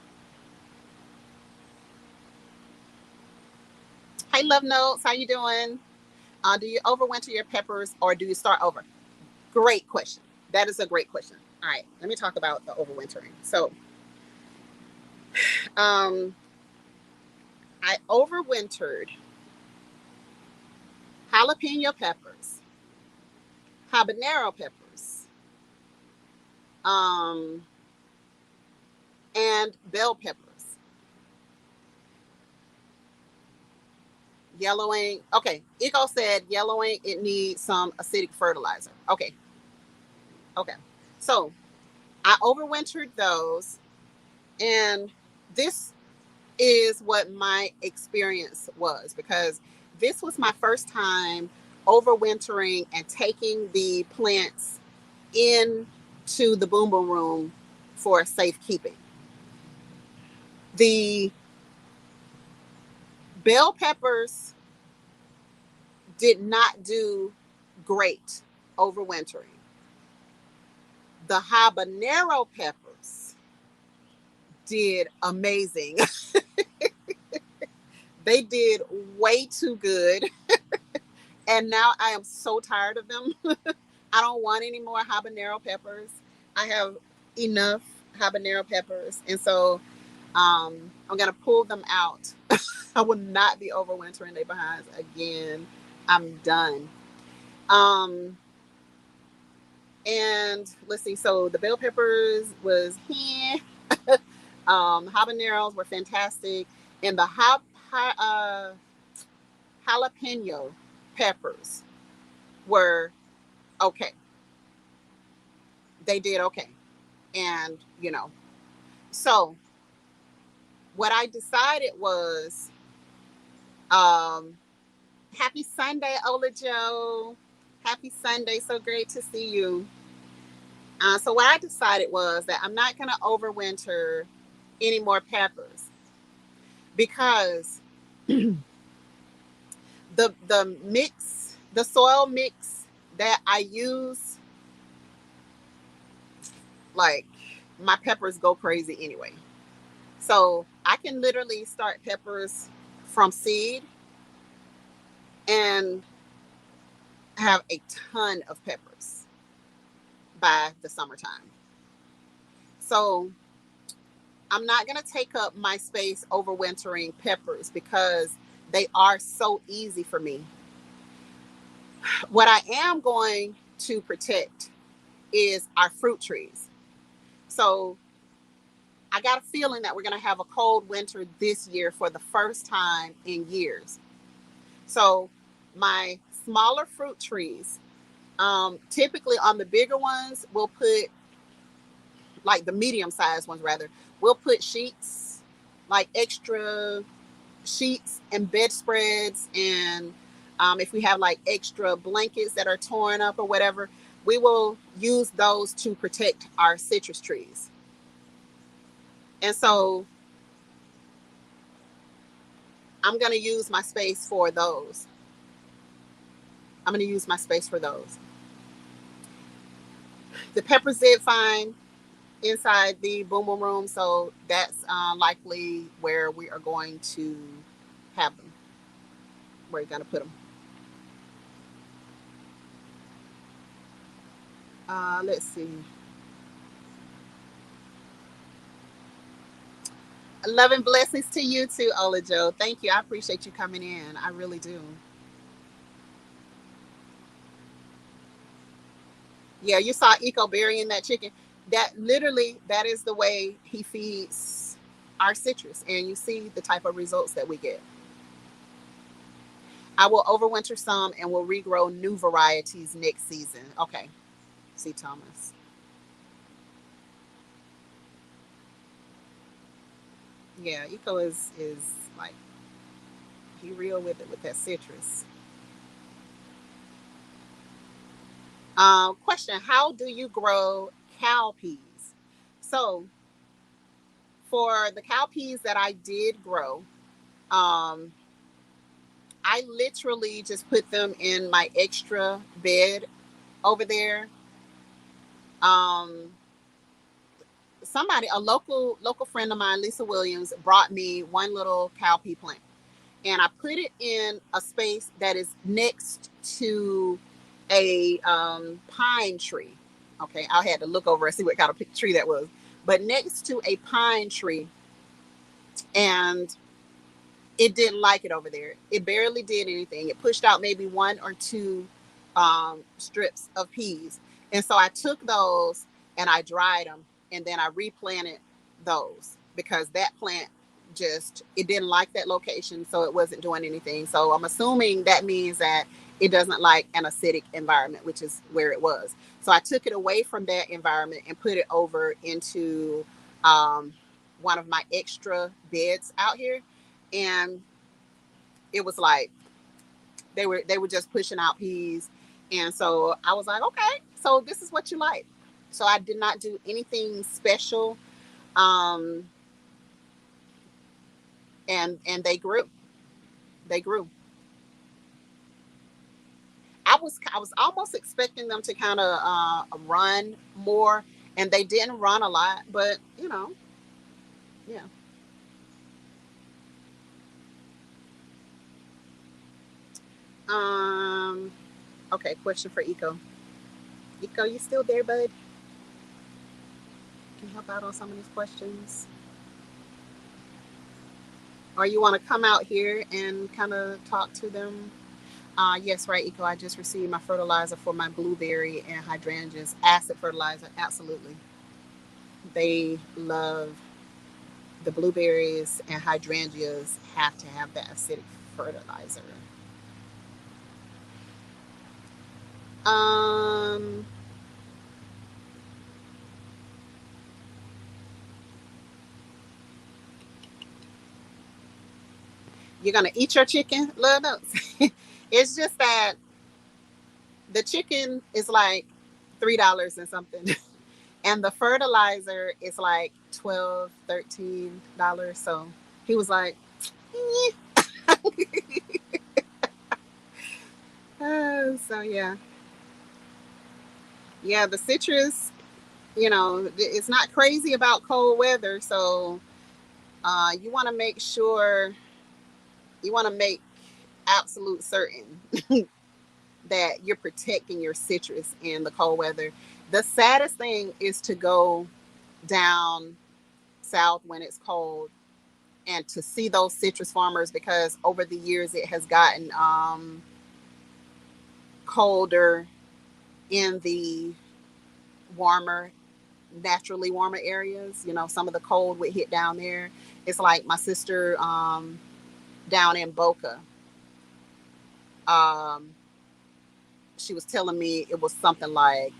Hey, love notes, how you doing? Do you overwinter your peppers or do you start over? Great question. That is a great question. All right, let me talk about the overwintering. So, um, I overwintered jalapeno peppers, habanero peppers, um, and bell peppers. Yellowing. Okay, Eco said yellowing. It needs some acidic fertilizer. Okay, Okay. So I overwintered those, and this is what my experience was, because this was my first time overwintering and taking the plants into the boom boom room for safekeeping. The bell peppers did not do great overwintering. The habanero peppers did amazing. They did way too good. And now I am so tired of them. I don't want any more habanero peppers. I have enough habanero peppers. And so I'm going to pull them out. I will not be overwintering their behinds again. I'm done. Um, and let's see. So the bell peppers was here. Habaneros were fantastic. And the jalapeno peppers were okay. They did okay. And, so what I decided was, um, happy Sunday, Ola Joe. Happy Sunday. So great to see you. So what I decided was that I'm not going to overwinter any more peppers, because the soil mix that I use, like, my peppers go crazy anyway. So I can literally start peppers from seed and have a ton of peppers by the summertime. So I'm not going to take up my space overwintering peppers, because they are so easy for me. What I am going to protect is our fruit trees. So I got a feeling that we're going to have a cold winter this year for the first time in years. So my smaller fruit trees, typically on the bigger ones, we'll put, like the medium sized ones rather, we'll put sheets, like extra sheets and bedspreads, and if we have like extra blankets that are torn up or whatever, we will use those to protect our citrus trees. And so I'm going to use my space for those. I'm going to use my space for those. The peppers did fine inside the boom boom room, so that's likely where we are going to have them. Where you're going to put them. Let's see. Love and blessings to you too, Ola Joe. Thank you. I appreciate you coming in. I really do. Yeah, you saw Eco burying that chicken. That is the way he feeds our citrus, and you see the type of results that we get. I will overwinter some and will regrow new varieties next season. Okay. See, Thomas. Yeah, Eco is like, he real with it with that citrus. Question: how do you grow cowpeas? So for the cowpeas that I did grow, um, I literally just put them in my extra bed over there. Um, a local friend of mine, Lisa Williams, brought me one little cowpea plant, and I put it in a space that is next to a pine tree. Okay, I had to look over and see what kind of tree that was, but next to a pine tree, and it didn't like it over there. It barely did anything. It pushed out maybe one or two strips of peas, and so I took those and I dried them, and then I replanted those, because that plant just, it didn't like that location, so it wasn't doing anything. So I'm assuming that means that It doesn't like an acidic environment, which is where it was. So I took it away from that environment and put it over into um, one of my extra beds out here, and it was like they were just pushing out peas, and so I was like, okay, so this is what you like. So I did not do anything special, um, and they grew. They grew. I was almost expecting them to kind of run more, and they didn't run a lot, but yeah. Um. Okay. Question for Eco. Eco, you still there, bud? Can you help out on some of these questions, or you want to come out here and kind of talk to them? Yes, right, Eco. I just received my fertilizer for my blueberry and hydrangeas. Acid fertilizer, absolutely. They love the blueberries and hydrangeas have to have that acidic fertilizer. Um, you're gonna eat your chicken, love notes. It's just that the chicken is like $3 and something, and the fertilizer is like 12, $13. So he was like, eh. So yeah, yeah, the citrus, it's not crazy about cold weather. So you want to make sure, you want to make absolute certain that you're protecting your citrus in the cold weather. The saddest thing is to go down south when it's cold and to see those citrus farmers, because over the years it has gotten colder in the warmer, naturally warmer areas. Some of the cold would hit down there. It's like my sister down in Boca. Um, she was telling me it was something like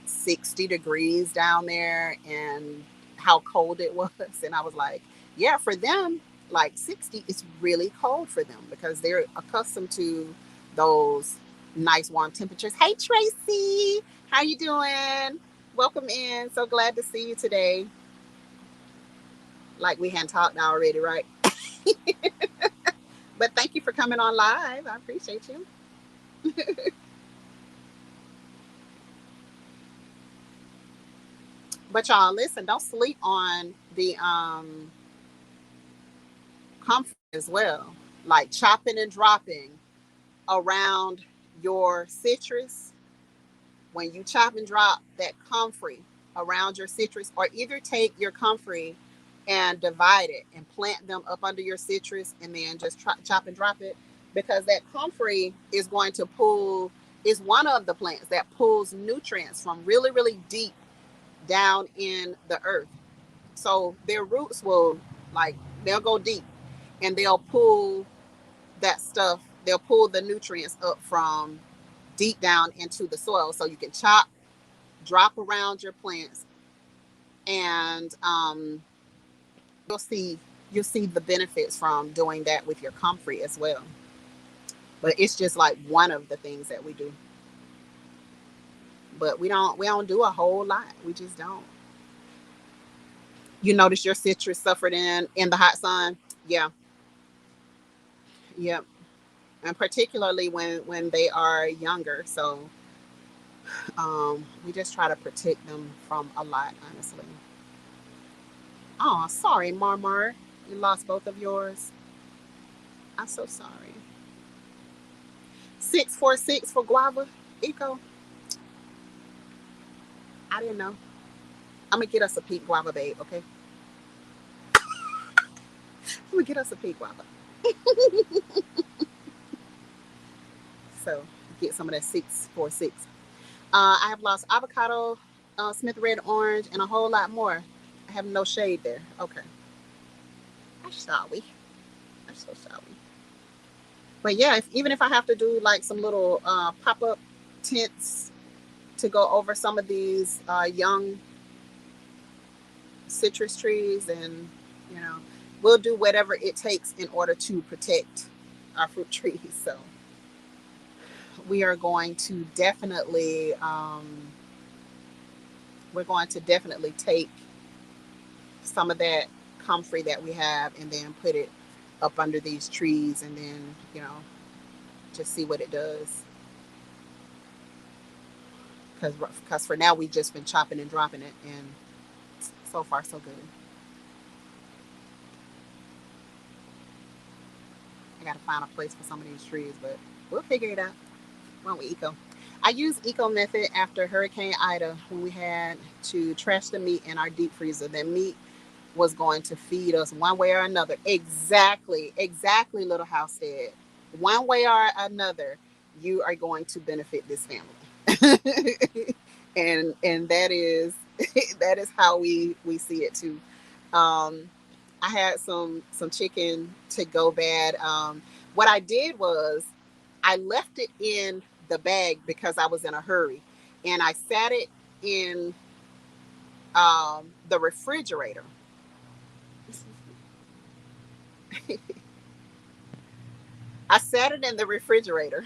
60 degrees down there and how cold it was. And I was like, yeah, for them, like 60 is really cold for them because they're accustomed to those nice warm temperatures. Hey Tracy, how you doing? Welcome in. So glad to see you today. Like we hadn't talked already, right? But thank you for coming on live. I appreciate you. But y'all, listen, don't sleep on the comfort as well. Like chopping and dropping around your citrus. When you chop and drop that comfrey around your citrus, or either take your comfrey and divide it and plant them up under your citrus and then just chop and drop it, because that comfrey is going to pull, is one of the plants that pulls nutrients from really, really deep down in the earth. So their roots will, like, they'll go deep and they'll pull that stuff, they'll pull the nutrients up from deep down into the soil. So you can chop, drop around your plants, and you'll see you'll see the benefits from doing that with your comfrey as well. But it's just like one of the things that we do. But we don't do a whole lot. We just don't. You notice your citrus suffered in the hot sun. Yeah, yep. And particularly when they are younger. So we just try to protect them from a lot, honestly. Oh, sorry, Marmar. You lost both of yours. I'm so sorry. 646 for guava. Eco. I didn't know. I'm gonna get us a pink guava, babe. Okay. I'm gonna get us a pink guava. So get some of that 646. I have lost avocado, Smith red orange, and a whole lot more. I have no shade there. Okay. I'm sorry. I'm so sorry. But yeah, even if I have to do like some little pop-up tents to go over some of these young citrus trees, and you know, we'll do whatever it takes in order to protect our fruit trees. So we are going to definitely we're going to definitely take some of that comfrey that we have and then put it up under these trees, and then just see what it does. Because for now we've just been chopping and dropping it, and so far so good. I gotta find a place for some of these trees, but we'll figure it out. Won't we, Eco? I used Eco method after Hurricane Ida when we had to trash the meat in our deep freezer. That meat was going to feed us one way or another. Exactly, exactly, Little House said. One way or another, you are going to benefit this family. And that is that is how we see it too. I had some chicken to go bad. What I did was I left it in the bag because I was in a hurry, and I sat it in the refrigerator. I sat it in the refrigerator.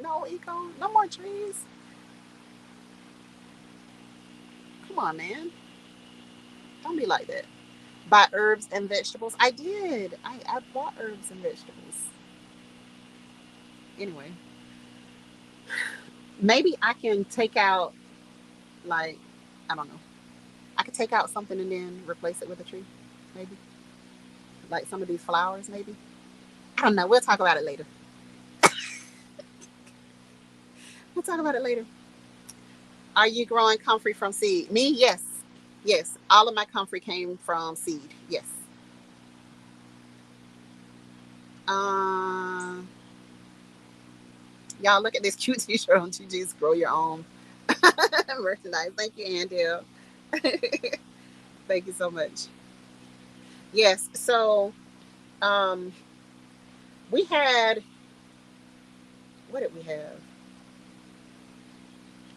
No, Eco, no more trees. Come on, man. Don't be like that. Buy herbs and vegetables. I did. I bought herbs and vegetables. Anyway, maybe I can take out, like, I don't know. I could take out something and then replace it with a tree. Maybe. Like some of these flowers, maybe. I don't know. We'll talk about it later. We'll talk about it later. Are you growing comfrey from seed? Me? Yes. Yes. All of my comfrey came from seed. Yes. Uh, y'all look at this cute t-shirt on GG's Grow Your Own merchandise. Thank you, Andel. Thank you so much. Yes. So um, we had, what did we have?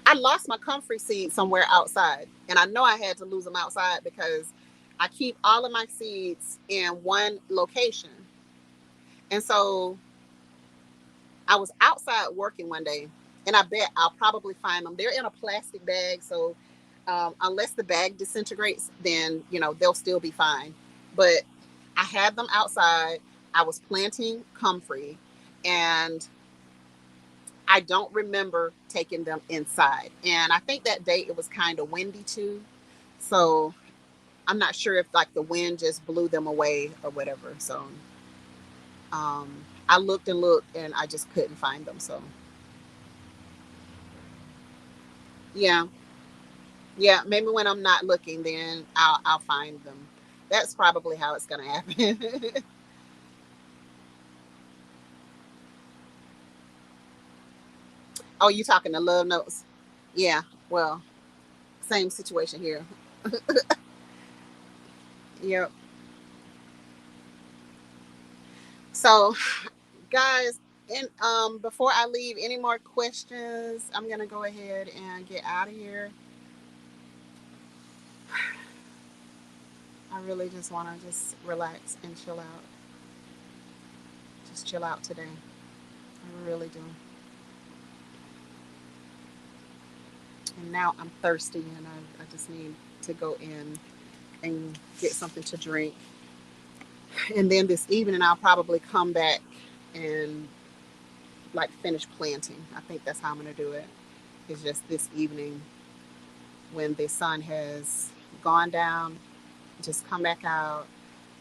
I lost my comfrey seed somewhere outside, and I know I had to lose them outside because I keep all of my seeds in one location. And so I was outside working one day, and I bet I'll probably find them. They're in a plastic bag, so unless the bag disintegrates, then they'll still be fine. But I had them outside. I was planting comfrey, and I don't remember taking them inside. And I think that day it was kind of windy too, so I'm not sure if like the wind just blew them away or whatever. So I looked and looked, and I just couldn't find them. So yeah, yeah, maybe when I'm not looking, then I'll find them. That's probably how it's gonna happen. Oh, you talking to love notes? Yeah. Well, same situation here. Yep. So, guys, and before I leave, any more questions? I'm gonna go ahead and get out of here. I really just want to just relax and chill out. Just chill out today. I really do. And now I'm thirsty, and I just need to go in and get something to drink. And then this evening, I'll probably come back and like finish planting. I think that's how I'm going to do it. It's just this evening when the sun has gone down, just come back out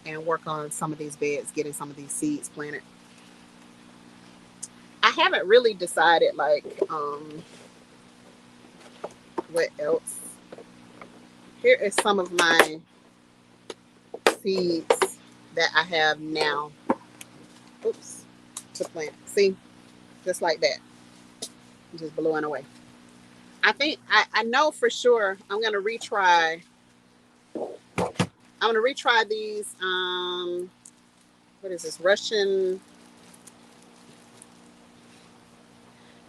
and work on some of these beds, getting some of these seeds planted. I haven't really decided like what else. Here is some of my seeds that I have now. Oops, to plant. See, just like that, just blowing away. I think I know for sure I'm gonna retry. I'm going to retry these. What is this?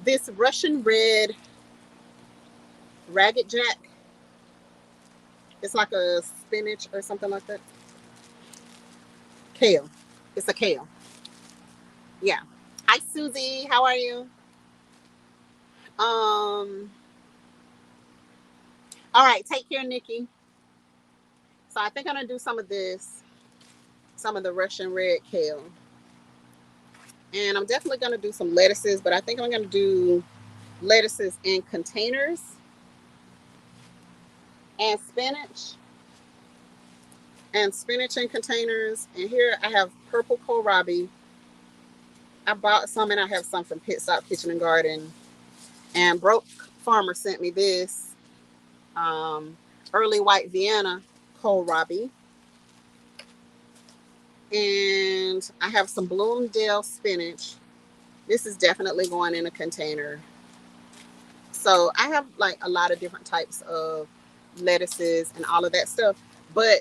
This Russian red ragged jack. It's like a spinach or something like that. Kale. It's a kale. Yeah. Hi, Susie. How are you? All right. Take care, Nikki. So I think I'm gonna do some of this, some of the Russian red kale, and I'm definitely gonna do some lettuces. But I think I'm gonna do lettuces in containers and spinach in containers. And here I have purple kohlrabi. I bought some, and I have some from Pit Stop Kitchen and Garden. And Broke Farmer sent me this um, early white Vienna kohlrabi. And I have some Bloomdale spinach. This is definitely going in a container. So I have like a lot of different types of lettuces and all of that stuff. But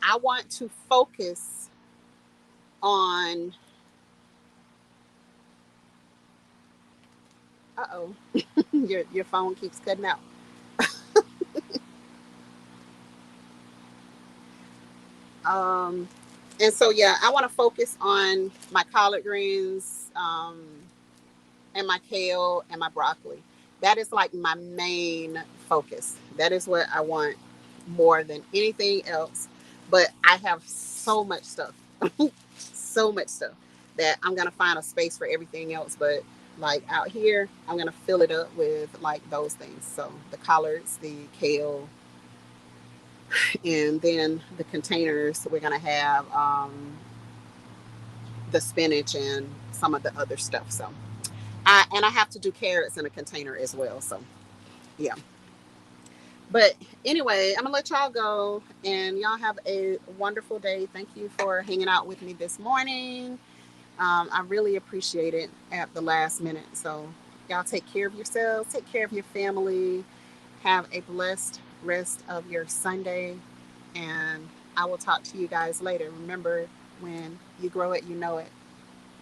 I want to focus on, uh-oh, your phone keeps cutting out. Um, and so, yeah, I want to focus on my collard greens, and my kale and my broccoli. That is like my main focus. That is what I want more than anything else. But I have so much stuff, so much stuff that I'm gonna find a space for everything else. But like out here, I'm gonna fill it up with like those things. So the collards, the kale, and then the containers. We're gonna have the spinach and some of the other stuff. So I have to do carrots in a container as well. So yeah. But anyway, I'm gonna let y'all go, and y'all have a wonderful day. Thank you for hanging out with me this morning. I really appreciate it at the last minute. So y'all take care of yourselves, take care of your family, have a blessed rest of your Sunday, and I will talk to you guys later. Remember, when you grow it, you know it.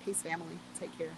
Peace, family. Take care.